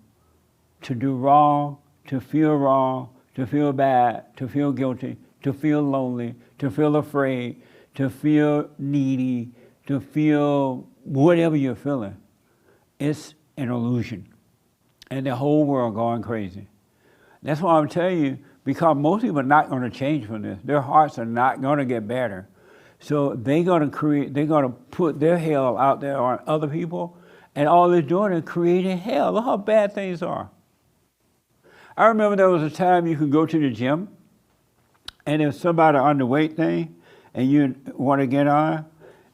to do wrong, to feel bad, to feel guilty, to feel lonely, to feel afraid, to feel needy, to feel whatever you're feeling. It's an illusion. And the whole world going crazy. That's why I'm telling you, because most people are not going to change from this. Their hearts are not going to get better. So they're going to put their hell out there on other people, and all they're doing is creating hell. Look how bad things are. I remember there was a time you could go to the gym, and if somebody on the weight thing, and you want to get on,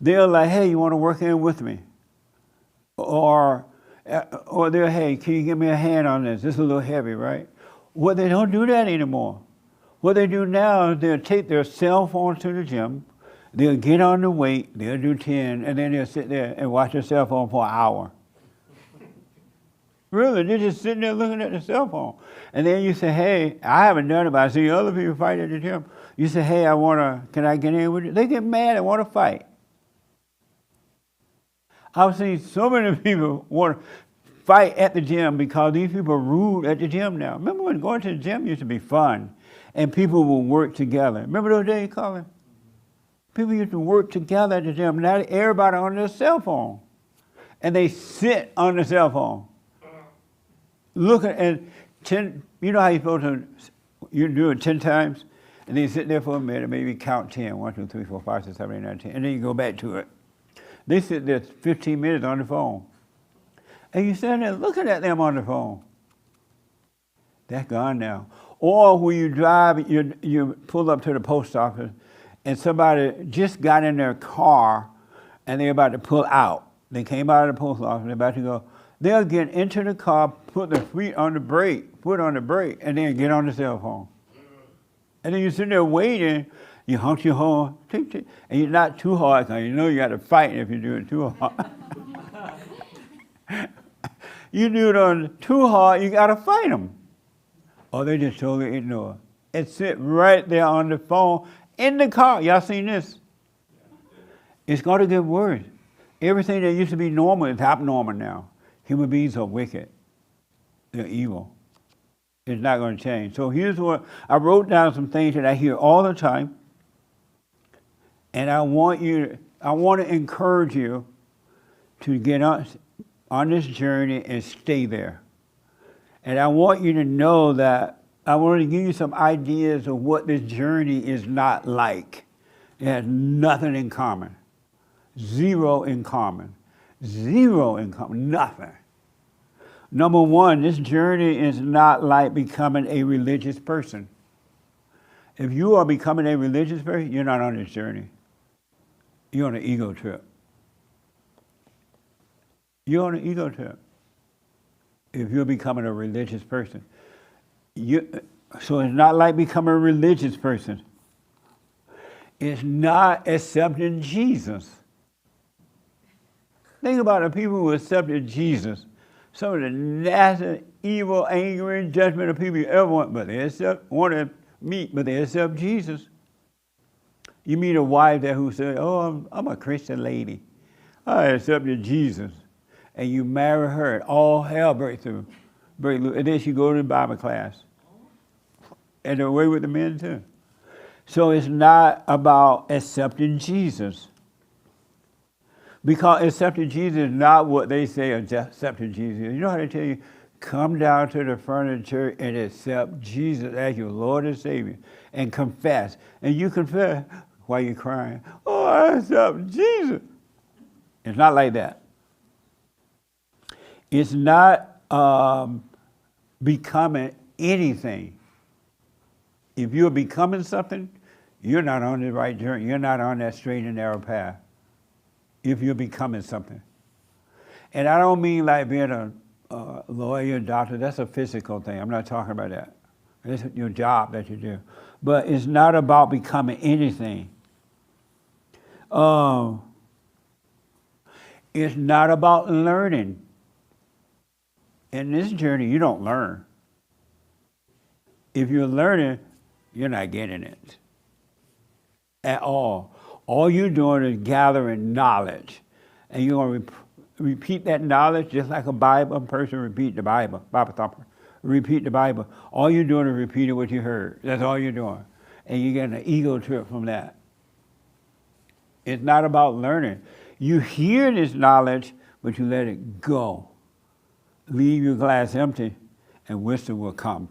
they're like, hey, you want to work in with me? Or they're, hey, can you give me a hand on this? This is a little heavy, right? Well, they don't do that anymore. What they do now is they'll take their cell phones to the gym, they'll get on the weight, they'll do 10, and then they'll sit there and watch their cell phone for an hour. Really, they're just sitting there looking at the cell phone. And then you say, hey, I haven't done it, but I see other people fight at the gym. You say, hey, can I get in with you? They get mad and want to fight. I've seen so many people want to fight at the gym because these people are rude at the gym now. Remember when going to the gym used to be fun and people would work together? Remember those days, Colin? People used to work together at the gym. Now everybody on their cell phone. And they sit on the cell phone. Looking at 10, you know how you're supposed to, you do it 10 times? And then you sit there for a minute, maybe count 10, 1, 2, 3, 4, 5, 6, 7, 8, 9, 10, and then you go back to it. They sit there 15 minutes on the phone. And you sit there looking at them on the phone. That's gone now. Or when you drive, you pull up to the post office and somebody just got in their car and they're about to pull out. They came out of the post office, they're about to go. They'll get into the car, put their foot on the brake, and then get on the cell phone. And then you sit there waiting, you honk your horn, tick, tick, and you're not too hard because you know you got to fight if you do it too hard. You do it on too hard, you got to fight them. Or they just totally ignore. And sit right there on the phone in the car. Y'all seen this? It's going to get worse. Everything that used to be normal is abnormal now. Human beings are wicked. They're evil. It's not going to change. So here's what I wrote down some things that I hear all the time. And I want to encourage you to get on this journey and stay there. And I want you to know that I want to give you some ideas of what this journey is not like. It has nothing in common. Zero in common. Zero in common. Nothing. Number one, this journey is not like becoming a religious person. If you are becoming a religious person, you're not on this journey. You're on an ego trip. You're on an ego trip. If you're becoming a religious person. So it's not like becoming a religious person. It's not accepting Jesus. Think about the people who accepted Jesus. Some of the nasty, evil, angry, and judgmental people you ever want, but they want to meet, but they accept Jesus. You meet a wife there who says, oh, I'm a Christian lady. I accepted Jesus. And you marry her, and all hell breaks loose. And then she goes to Bible class. And they're away with the men too. So it's not about accepting Jesus. Because accepting Jesus is not what they say accepting Jesus. You know how they tell you, come down to the front of the church and accept Jesus as your Lord and Savior and confess. And you confess while you're crying, oh, I accept Jesus. It's not like that. It's not becoming anything. If you're becoming something, you're not on the right journey. You're not on that straight and narrow path. If you're becoming something. And I don't mean like being a lawyer, doctor. That's a physical thing. I'm not talking about that. It's your job that you do. But it's not about becoming anything. It's not about learning. In this journey, you don't learn. If you're learning, you're not getting it at all. All you're doing is gathering knowledge. And you're going to repeat that knowledge just like a Bible person repeat the Bible, Bible thumper. Repeat the Bible. All you're doing is repeating what you heard. That's all you're doing. And you're getting an ego trip from that. It's not about learning. You hear this knowledge, but you let it go. Leave your glass empty, and wisdom will come.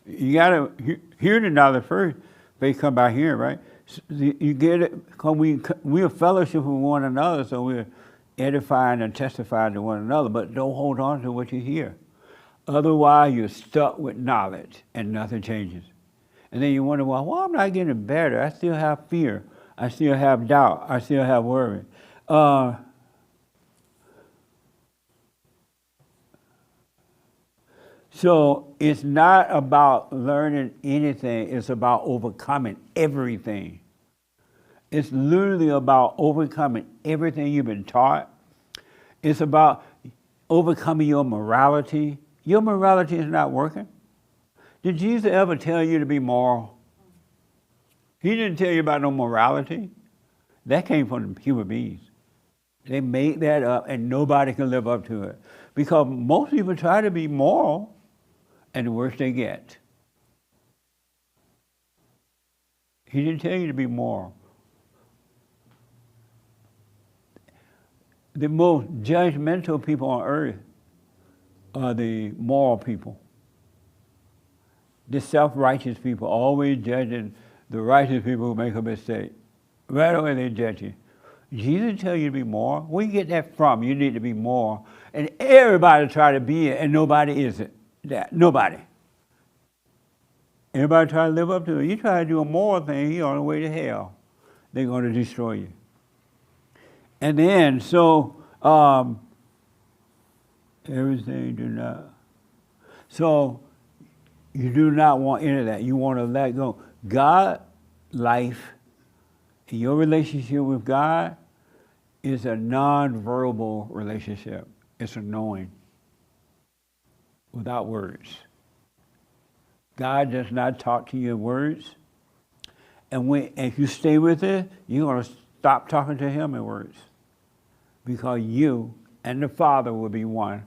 You got to hear the knowledge first. Faith come by hearing, right? You get it because we are fellowship with one another, so we're edifying and testifying to one another, but don't hold on to what you hear. Otherwise, you're stuck with knowledge and nothing changes. And then you wonder, well, I'm not getting better. I still have fear. I still have doubt. I still have worry. So it's not about learning anything. It's about overcoming everything. It's literally about overcoming everything you've been taught. It's about overcoming your morality is not working. Did Jesus ever tell you to be moral? He didn't tell you about no morality. That came from human beings. They made that up and nobody can live up to it. Because most people try to be moral and the worse they get. He didn't tell you to be moral. The most judgmental people on earth are the moral people. The self-righteous people, always judging the righteous people who make a mistake. Right away they judge you. Jesus tell you to be moral. Where you get that from? You need to be moral. And everybody try to be it, and nobody is it. Nobody. Everybody try to live up to it. You try to do a moral thing, you're on the way to hell. They're going to destroy you. And then, everything do not. So, you do not want any of that. You want to let go. God, life, your relationship with God is a non-verbal relationship. It's a knowing without words. God does not talk to you in words. And if you stay with it, you're going to stop talking to him in words. Because you and the Father will be one.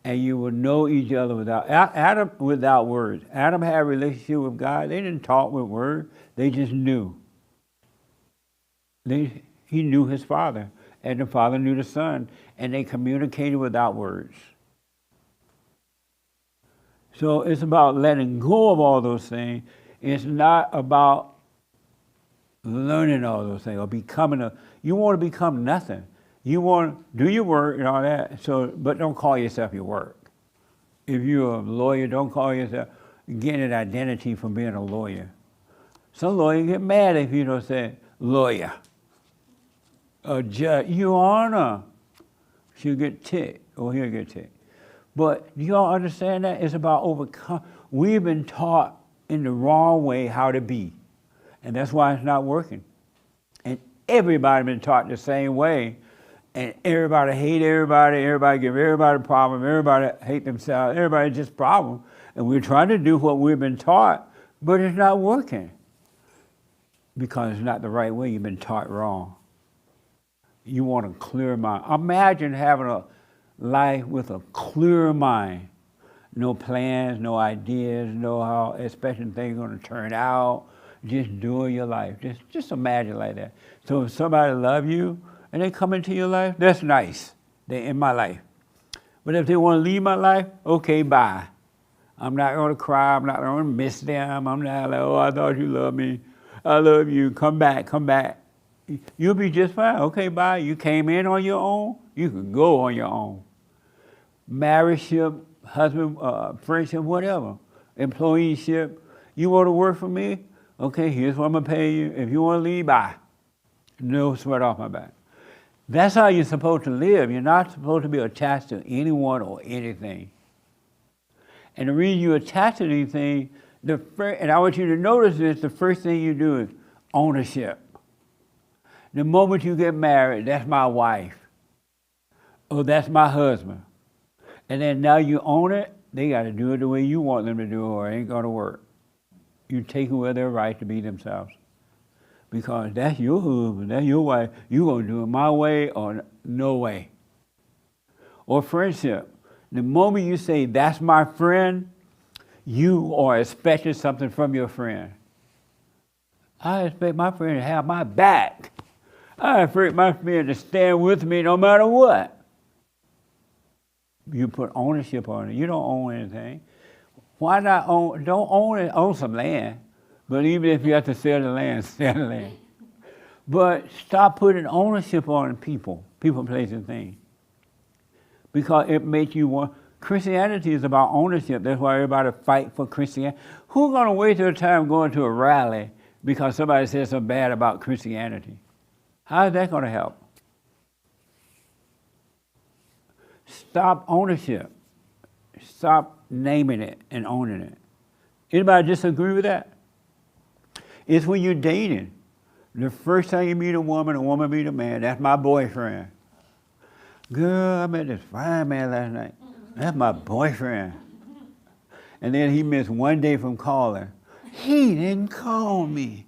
And you will know each other without words. Adam had a relationship with God. They didn't talk with words. They just knew. He knew his Father. And the Father knew the Son. And they communicated without words. So it's about letting go of all those things. It's not about learning all those things or becoming you want to become nothing. You want to do your work and all that, but don't call yourself your work. If you're a lawyer, don't call yourself, get an identity from being a lawyer. Some lawyers get mad if you don't say lawyer. A judge, Your Honor. She'll get ticked, or he'll get ticked. But do y'all understand that? It's about overcome. We've been taught in the wrong way how to be. And that's why it's not working. And everybody's been taught the same way. And everybody hate everybody give everybody a problem, everybody hate themselves, everybody just problem. And we're trying to do what we've been taught, but it's not working. Because it's not the right way, you've been taught wrong. You want a clear mind. Imagine having a life with a clear mind. No plans, no ideas, no how especially things are going to turn out. Just doing your life. Just imagine like that. So if somebody loves you and they come into your life, that's nice. They're in my life. But if they want to leave my life, okay, bye. I'm not going to cry. I'm not going to miss them. I'm not like, oh, I thought you loved me. I love you. Come back. You'll be just fine. Okay, bye. You came in on your own. You can go on your own. Marriageship, husband, friendship, whatever. Employeeship. You want to work for me? Okay, here's what I'm going to pay you. If you want to leave, bye. No sweat off my back. That's how you're supposed to live. You're not supposed to be attached to anyone or anything. And the reason you attach to anything, and I want you to notice this, the first thing you do is ownership. The moment you get married, that's my wife. Or that's my husband. And then now you own it, they got to do it the way you want them to do it or it ain't going to work. You take away their right to be themselves. Because that's your husband, that's your wife. You're going to do it my way or no way. Or friendship. The moment you say, that's my friend, you are expecting something from your friend. I expect my friend to have my back. I expect my friend to stand with me no matter what. You put ownership on it. You don't own anything. Why not own? Don't own it. Own some land. But even if you have to sell the land, sell the land. But stop putting ownership on people, places, and things. Because it makes you want. Christianity is about ownership. That's why everybody fight for Christianity. Who's going to waste their time going to a rally because somebody says something bad about Christianity? How is that going to help? Stop ownership. Stop naming it and owning it. Anybody disagree with that? It's when you're dating. The first time you meet a woman meet a man, that's my boyfriend. girl, I met this fine man last night. That's my boyfriend. And then he missed one day from calling. He didn't call me.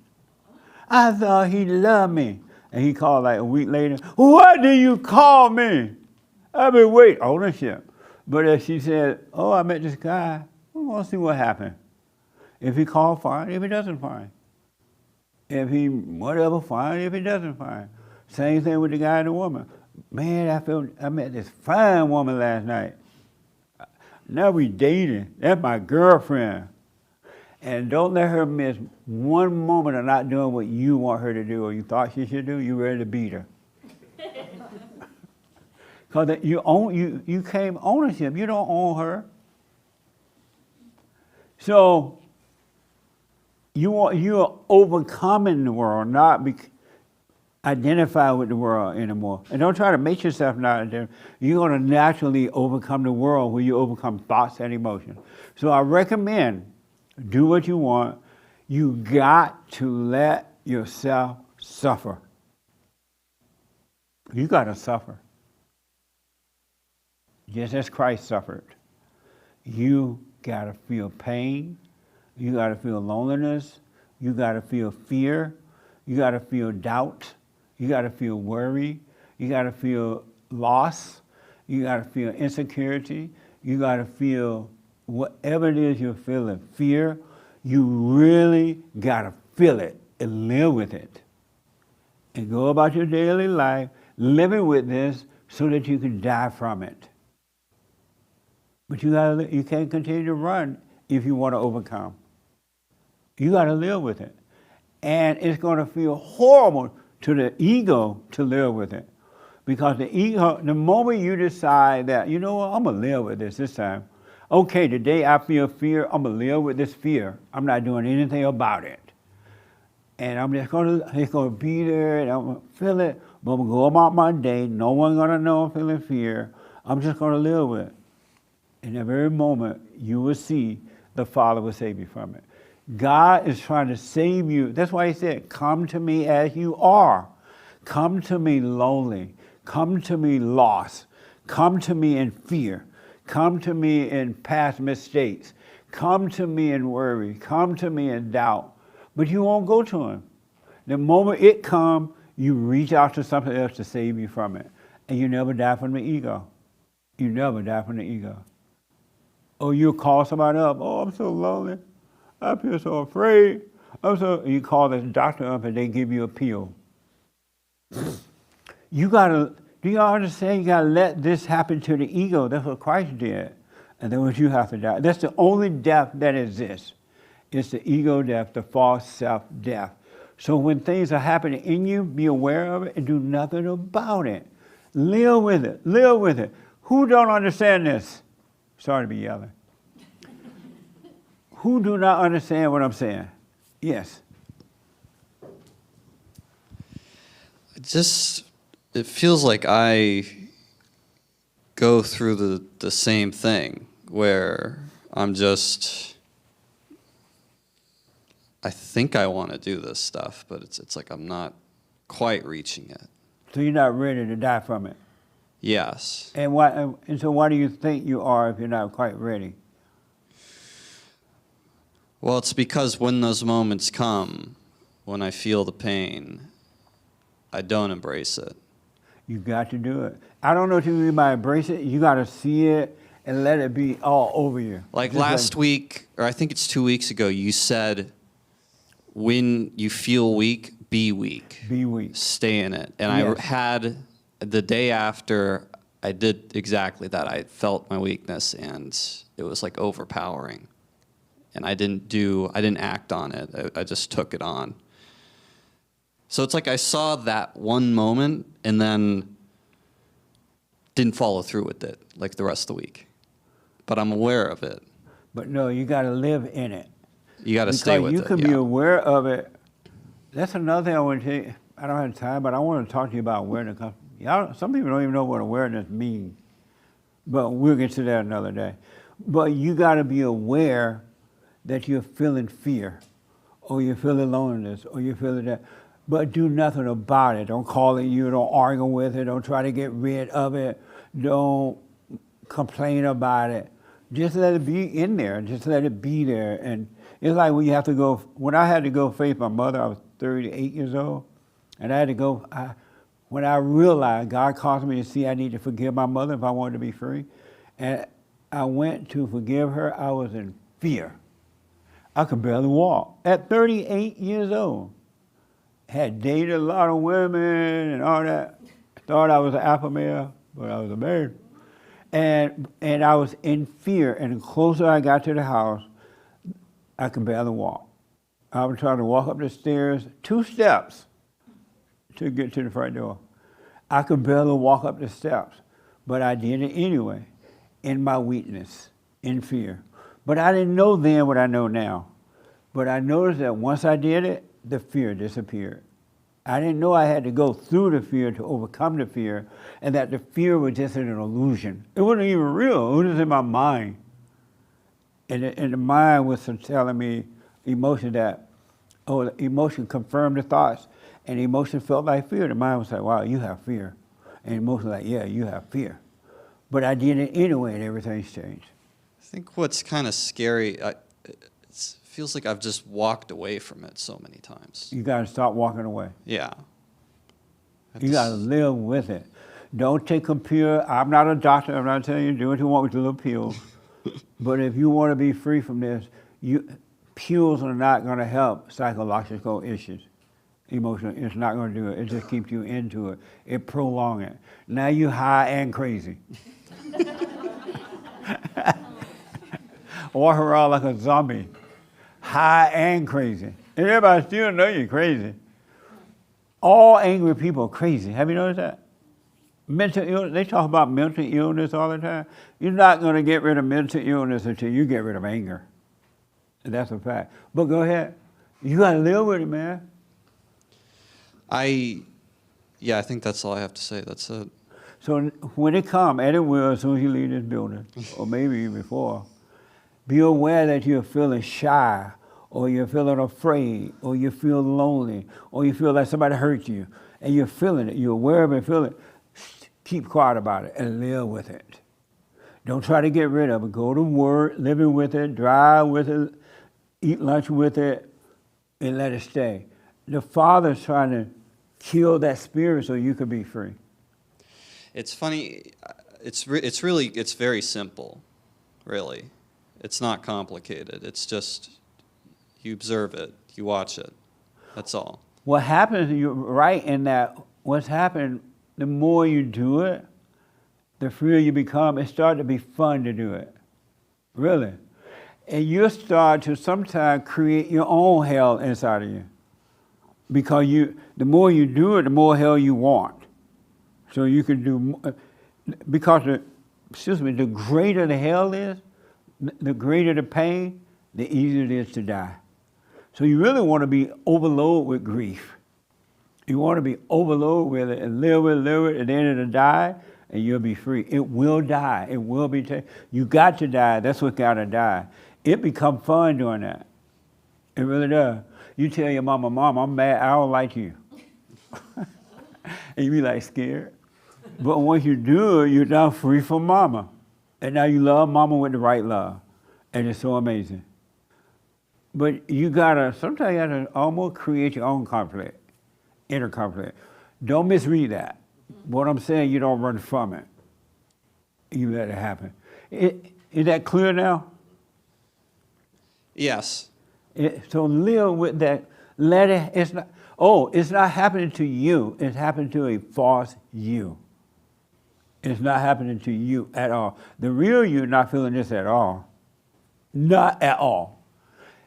I thought he loved me. And he called like a week later. Why do you call me? I've been waiting. Ownership. But if she said, oh, I met this guy, we want to see what happened. If he called, fine. If he doesn't, fine. If he, whatever, fine. If he doesn't, fine. Same thing with the guy and the woman. Man, I met this fine woman last night. Now we dating. That's my girlfriend. And don't let her miss one moment of not doing what you want her to do or you thought she should do. You ready to beat her. Because you claim ownership. You don't own her. So you're overcoming the world, not identify with the world anymore. And don't try to make yourself not identify. You're going to naturally overcome the world where you overcome thoughts and emotions. So I recommend do what you want. You got to let yourself suffer. You got to suffer. Just as Christ suffered. You got to feel pain. You got to feel loneliness. You got to feel fear. You got to feel doubt. You got to feel worry. You got to feel loss. You got to feel insecurity. You got to feel whatever it is you're feeling, fear. You really got to feel it and live with it. And go about your daily life living with this so that you can die from it. But you can't continue to run if you want to overcome. You got to live with it. And it's going to feel horrible to the ego to live with it. Because the ego, the moment you decide that, you know what, I'm going to live with this time. Okay, today I feel fear, I'm going to live with this fear. I'm not doing anything about it. And I'm just going to, it's going to be there, and I'm going to feel it, but I'm going to go about my day. No one's going to know I'm feeling fear. I'm just going to live with it. In that very moment, you will see the Father will save you from it. God is trying to save you. That's why he said, come to me as you are. Come to me lonely. Come to me lost. Come to me in fear. Come to me in past mistakes. Come to me in worry. Come to me in doubt. But you won't go to him. The moment it comes, you reach out to something else to save you from it. And you never die from the ego. You never die from the ego. Or you'll call somebody up. Oh, I'm so lonely. I feel so afraid. You call this doctor up and they give you a pill. You gotta, do you understand? You gotta let this happen to the ego. That's what Christ did. And then what you have to die. That's the only death that exists. It's the ego death, the false self death. So when things are happening in you, be aware of it and do nothing about it. Live with it. Live with it. Who don't understand this? Sorry to be yelling. Who do not understand what I'm saying? Yes. It feels like I go through the same thing where I'm just, I think I want to do this stuff, but it's like I'm not quite reaching it. So you're not ready to die from it? Yes. And so why do you think you are if you're not quite ready? Well, it's because when those moments come, when I feel the pain, I don't embrace it. You got to do it. I don't know if you mean by embrace it. You got to see it and let it be all over you. Like last week, or I think it's 2 weeks ago, you said, when you feel weak, be weak. Be weak. Stay in it. And Yes. I had, the day after, I did exactly that. I felt my weakness, and it was like overpowering. And I didn't act on it. I just took it on. So it's like I saw that one moment and then didn't follow through with it like the rest of the week. But I'm aware of it. But no, you got to live in it. You got to stay with it. You can be aware of it. That's another thing I want to tell you. I don't have time, but I want to talk to you about awareness. Some people don't even know what awareness means. But we'll get to that another day. But you got to be aware that you're feeling fear, or you're feeling loneliness, or you're feeling that. But do nothing about it. Don't call it you, don't argue with it, don't try to get rid of it, don't complain about it. Just let it be in there, just let it be there. And it's like when you have to go, when I had to go face my mother, I was 38 years old, and I had to go, when I realized God caused me to see I need to forgive my mother if I wanted to be free, and I went to forgive her, I was in fear. I could barely walk at 38 years old. Had dated a lot of women and all that. Thought I was an alpha male, but I was a man. And I was in fear, and the closer I got to the house, I could barely walk. I was trying to walk up the stairs, 2 steps to get to the front door. I could barely walk up the steps, but I did it anyway, in my weakness, in fear. But I didn't know then what I know now. But I noticed that once I did it, the fear disappeared. I didn't know I had to go through the fear to overcome the fear, and that the fear was just an illusion. It wasn't even real, it was just in my mind. And the mind was telling me emotion that, oh, the emotion confirmed the thoughts, and the emotion felt like fear. The mind was like, wow, you have fear. And the emotion was like, yeah, you have fear. But I did it anyway, and everything's changed. I think what's kind of scary, it feels like I've just walked away from it so many times. You got to stop walking away. Yeah. You got to live with it. Don't take a pill. I'm not a doctor. I'm not telling you to do what you want with your little pills. But if you want to be free from this, pills are not going to help psychological issues. Emotional, it's not going to do it. It just keeps you into it. It prolongs it. Now you high and crazy. Walk around like a zombie. High and crazy. And everybody still know you're crazy. All angry people are crazy. Have you noticed that? Mental illness, they talk about mental illness all the time. You're not going to get rid of mental illness until you get rid of anger. And that's a fact. But go ahead. You got to live with it, man. I think that's all I have to say. That's it. So when it comes, and it will as soon as you leave this building, or maybe even before, be aware that you're feeling shy, or you're feeling afraid, or you feel lonely, or you feel like somebody hurt you, and you're feeling it. You're aware of it, feel it. Keep quiet about it and live with it. Don't try to get rid of it. Go to work, living with it, drive with it, eat lunch with it, and let it stay. The Father's trying to kill that spirit so you can be free. It's funny. It's very simple, really. It's not complicated. It's just you observe it, you watch it. That's all. What happens, you're right in that what's happened, the more you do it, the freer you become. It starts to be fun to do it, really. And you start to sometimes create your own hell inside of you. Because the more you do it, the more hell you want. So you can do, because the greater the hell is, the greater the pain, the easier it is to die. So you really want to be overloaded with grief. You want to be overloaded with it and live with it, and then it'll die, and you'll be free. It will die. It will be taken. You got to die. That's what got to die. It becomes fun doing that. It really does. You tell your mama, Mom, I'm mad. I don't like you. And you be like scared. But once you do it, you're now free from mama. And now you love mama with the right love. And it's so amazing. But sometimes you gotta almost create your own conflict, inner conflict. Don't misread that. What I'm saying, you don't run from it. You let it happen. Is that clear now? Yes. So live with that. Let it, it's not happening to you. It's happening to a false you. It's not happening to you at all. The real you not feeling this at all. Not at all.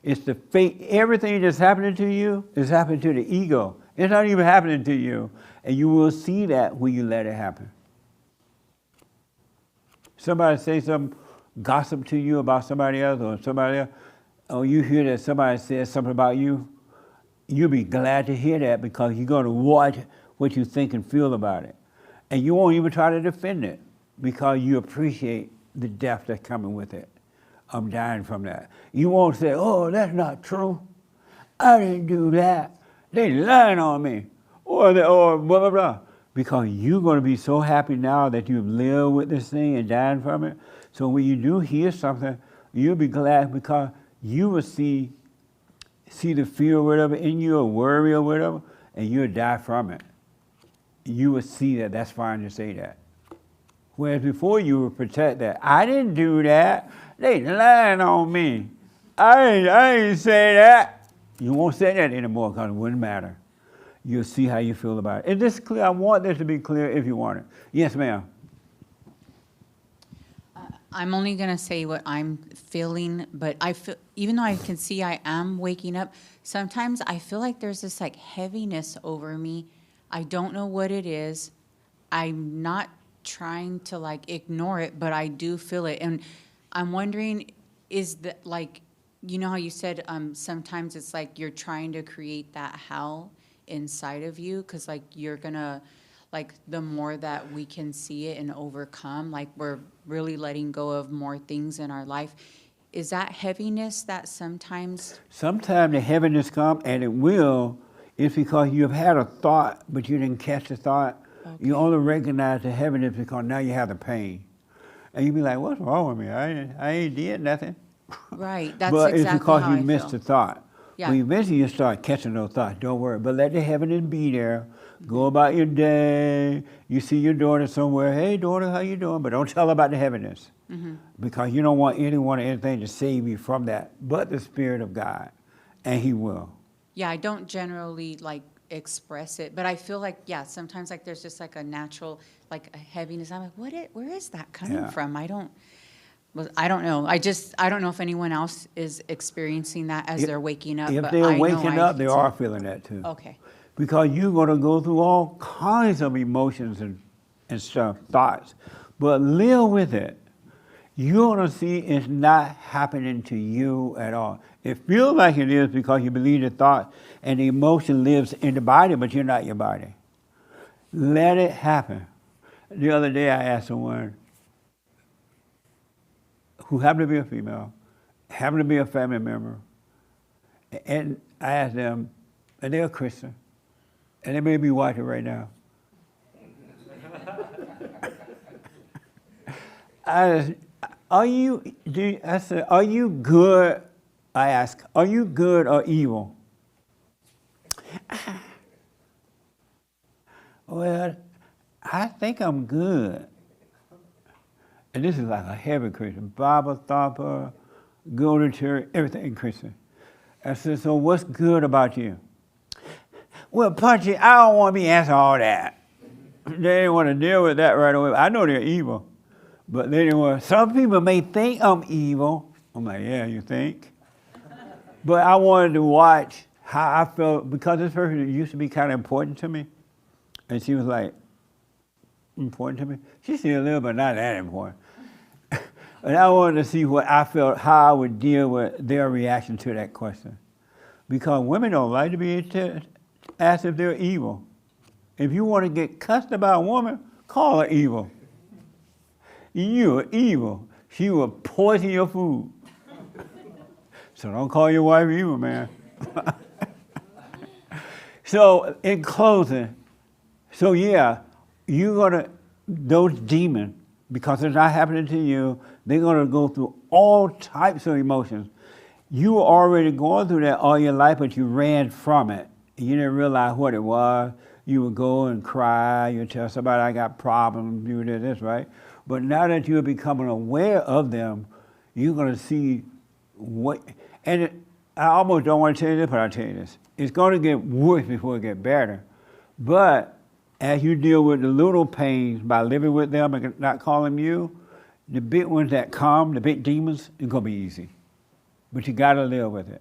It's the fake, everything that's happening to you is happening to the ego. It's not even happening to you. And you will see that when you let it happen. Somebody say some gossip to you about somebody else or somebody else, or you hear that somebody says something about you, you'll be glad to hear that because you're going to watch what you think and feel about it. And you won't even try to defend it because you appreciate the death that's coming with it. I'm dying from that. You won't say, oh, that's not true. I didn't do that. They lying on me. Or blah, blah, blah. Because you're going to be so happy now that you've lived with this thing and died from it. So when you do hear something, you'll be glad because you will see the fear or whatever in you or worry or whatever, and you'll die from it. You will see that that's fine to say that. Whereas before you would protect that. I didn't do that. They lying on me. I ain't say that. You won't say that anymore because it wouldn't matter. You'll see how you feel about it. Is this clear? I want this to be clear if you want it. Yes, ma'am. I'm only going to say what I'm feeling, but I feel, even though I can see I am waking up, sometimes I feel like there's this like heaviness over me. I don't know what it is. I'm not trying to like ignore it, but I do feel it. And I'm wondering, is that like, you know how you said sometimes it's like you're trying to create that hell inside of you because like you're gonna, like the more that we can see it and overcome, like we're really letting go of more things in our life. Is that heaviness that sometimes? Sometimes the heaviness comes, and it will, it's because you've had a thought, but you didn't catch the thought. Okay. You only recognize the heaviness because now you have the pain. And you be like, what's wrong with me? I ain't did nothing. Right, that's but exactly it's because how you I missed feel. the thought. Yeah. Well, eventually you start catching those thoughts. Don't worry. But let the heaviness be there. Go about your day. You see your daughter somewhere. Hey, daughter, how you doing? But don't tell her about the heaviness. Mm-hmm. Because you don't want anyone or anything to save you from that but the Spirit of God. And He will. Yeah, I don't generally like express it, but I feel like, yeah, sometimes like there's just like a natural, like a heaviness. I'm like, where is that coming from? I don't know. I don't know if anyone else is experiencing that as they're waking up. If but they're I know waking I up, they can are see- feeling that too. Okay. Because you're going to go through all kinds of emotions and stuff, thoughts. But live with it. You're going to see it's not happening to you at all. It feels like it is because you believe the thought and the emotion lives in the body, but you're not your body. Let it happen. The other day I asked someone who happened to be a female, happened to be a family member, and I asked them, and they're a Christian, and they may be watching right now. I said, are you good? I asked, are you good or evil? Well, I think I'm good. And this is like a heavy Christian, Bible thumper, go to church, everything Christian. I said, so what's good about you? Well, Punchy, I don't want to be answering all that. They didn't want to deal with that right away. I know they're evil, but they didn't want. Some people may think I'm evil. I'm like, yeah, you think? But I wanted to watch how I felt because this person used to be kind of important to me, and she was like, important to me? She's still a little, but not that important. And I wanted to see what I felt, how I would deal with their reaction to that question. Because women don't like to be asked if they're evil. If you want to get cussed about a woman, call her evil. You are evil. She will poison your food. So don't call your wife evil, man. So in closing, so yeah, you're gonna, those demons, because it's not happening to you, they're gonna go through all types of emotions. You were already going through that all your life, but you ran from it. You didn't realize what it was. You would go and cry, you would tell somebody, I got problems, you did this, right? But now that you're becoming aware of them, you're gonna see what, and I almost don't want to tell you this, but I'll tell you this. It's gonna get worse before it gets better. But as you deal with the little pains by living with them and not calling you, the big ones that come, the big demons, it's gonna be easy. But you gotta live with it.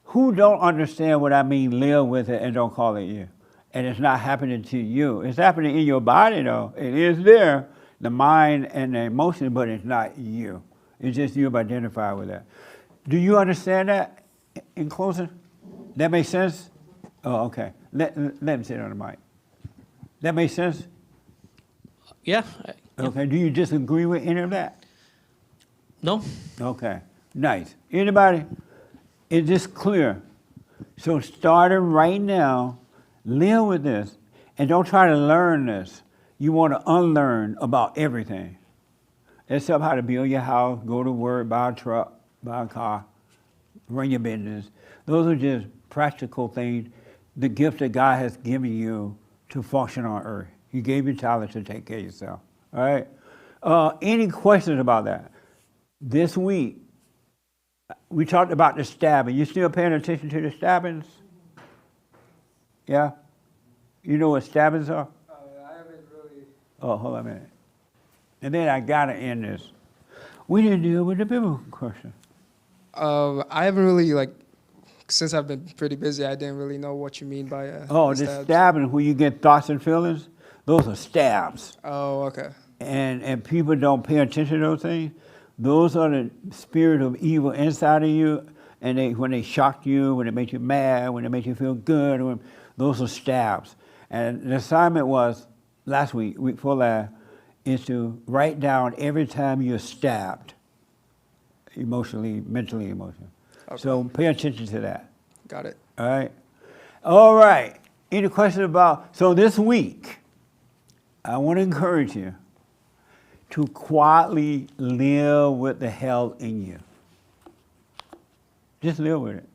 Who don't understand what I mean, live with it and don't call it you? And it's not happening to you. It's happening in your body though. It is there, the mind and the emotion, but it's not you. It's just you've identified with that. Do you understand that in closing? That makes sense? Oh, okay. Let me say it on the mic. That makes sense? Yeah. Okay. Do you disagree with any of that? No. Okay. Nice. Anybody? Is this clear? So starting right now, live with this. And don't try to learn this. You want to unlearn about everything. Except how to build your house, go to work, buy a truck, buy a car, run your business. Those are just practical things, the gift that God has given you to function on earth. He gave you talent to take care of yourself. All right? Any questions about that? This week, we talked about the stabbing. You still paying attention to the stabbings? Yeah? You know what stabbings are? I haven't really. Oh, hold on a minute. And then I gotta end this. We didn't deal with the biblical question. I haven't really, like, since I've been pretty busy, I didn't really know what you mean by The stabs. stabbing, where you get thoughts and feelings, those are stabs. Oh, okay. And people don't pay attention to those things. Those are the spirit of evil inside of you, and when they shock you, when they make you mad, when they make you feel good, those are stabs. And the assignment was last week before last, is to write down every time you're stabbed, emotionally, mentally, emotionally. Okay. So pay attention to that. Got it. All right. All right. Any questions about? So this week, I want to encourage you to quietly live with the hell in you. Just live with it.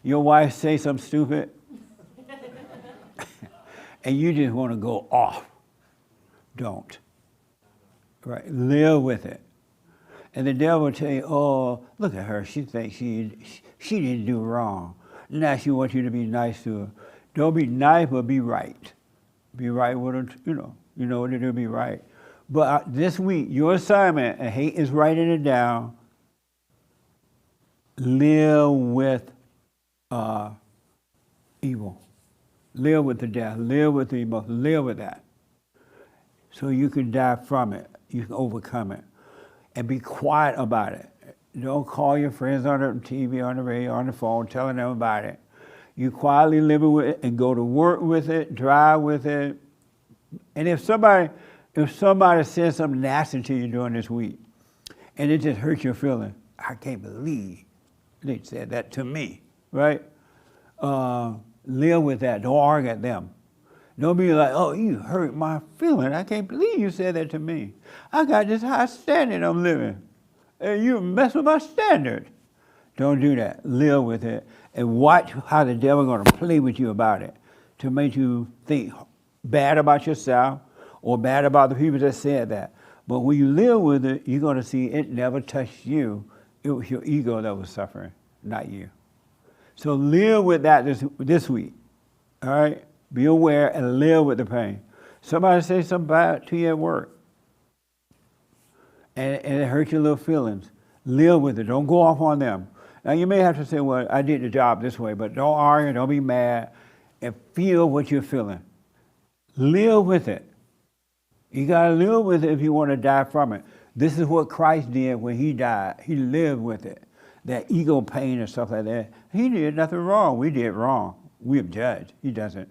Your wife say something stupid, and you just want to go off. Don't. Right? Live with it. And the devil will tell you, oh, look at her. She thinks she didn't do wrong. Now she wants you to be nice to her. Don't be nice, but be right. Be right with her, You know what to do, be right. But this week, your assignment, and Hate is writing it down, live with evil. Live with the death. Live with the emotion. Live with that. So you can die from it. You can overcome it. And be quiet about it. Don't call your friends on the TV, on the radio, on the phone, telling them about it. You quietly live with it and go to work with it, drive with it. And if somebody says something nasty to you during this week, and it just hurts your feeling, I can't believe they said that to me, right? Live with that. Don't argue at them. Don't be like, oh, you hurt my feeling. I can't believe you said that to me. I got this high standard I'm living, and you mess with my standard. Don't do that. Live with it, and watch how the devil's going to play with you about it to make you think bad about yourself or bad about the people that said that. But when you live with it, you're going to see it never touched you. It was your ego that was suffering, not you. So live with that this week, all right? Be aware and live with the pain. Somebody say something bad to you at work, and it hurts your little feelings. Live with it. Don't go off on them. Now, you may have to say, well, I did the job this way, but don't argue, don't be mad, and feel what you're feeling. Live with it. You got to live with it if you want to die from it. This is what Christ did when he died. He lived with it. That ego pain and stuff like that. He did nothing wrong. We did wrong. We have judged. He doesn't.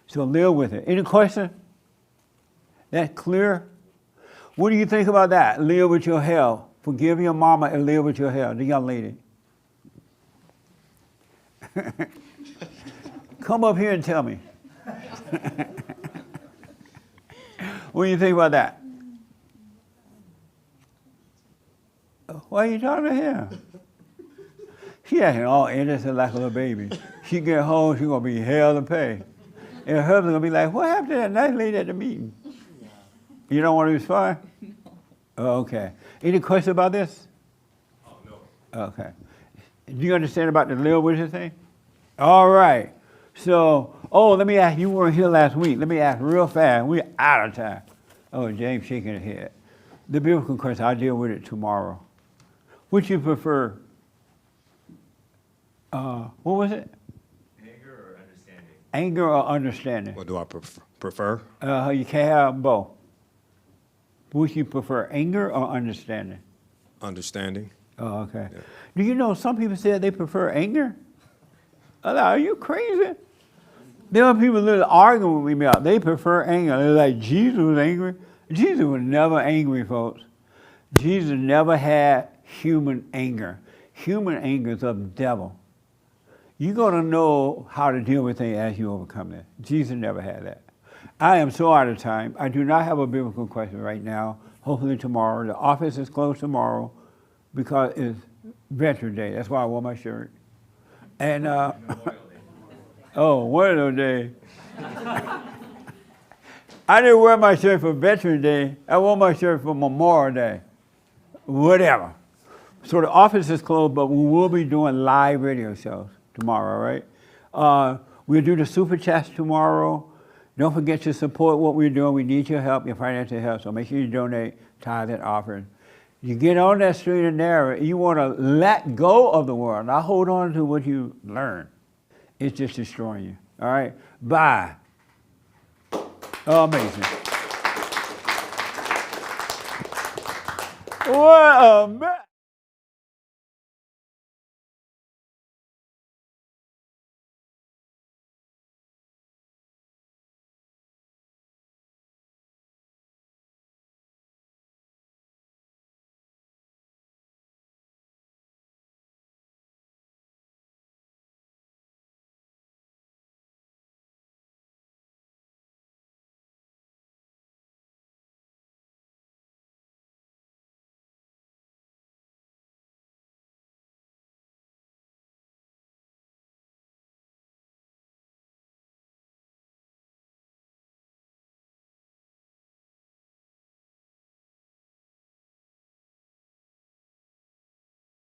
So live with it. Any question? That clear? What do you think about that? Live with your hell. Forgive your mama and live with your hell. The young lady. Come up here and tell me. What do you think about that? Why are you talking to him? She acting all innocent like a little baby. She get home, she gonna be hell to pay. And her husband gonna be like, what happened to that nice lady at the meeting? You don't want to respond? No. Oh, okay. Any questions about this? Oh, no. Okay. Do you understand about the little witches thing? All right. So, let me ask, you weren't here last week. Let me ask real fast. We're out of time. Oh, James shaking his head. The biblical question, I'll deal with it tomorrow. Which you prefer? What was it? Anger or understanding? Anger or understanding? What do I prefer? You can have both. Which you prefer, anger or understanding? Understanding. Oh, okay. Yeah. Do you know some people say they prefer anger? Are you crazy? There are people that are arguing with me about they prefer anger. They're like, Jesus was angry. Jesus was never angry, folks. Jesus never had human anger. Human anger is of the devil. you're going to know how to deal with things as you overcome that. Jesus never had that. I am so out of time. I do not have a biblical question right now. Hopefully tomorrow. The office is closed tomorrow because it's Veterans Day. That's why I wore my shirt. And, oh, one of those days. I didn't wear my shirt for Veterans Day. I wore my shirt for Memorial Day. Whatever. So the office is closed, but we will be doing live radio shows tomorrow, right? We'll do the super chats tomorrow. Don't forget to support what we're doing. We need your help, your financial help. So make sure you donate, tithe, and offering. You get on that straight and narrow. You want to let go of the world, not hold on to what you learn. It's just destroying you. All right? Bye. Oh, amazing. What a mess.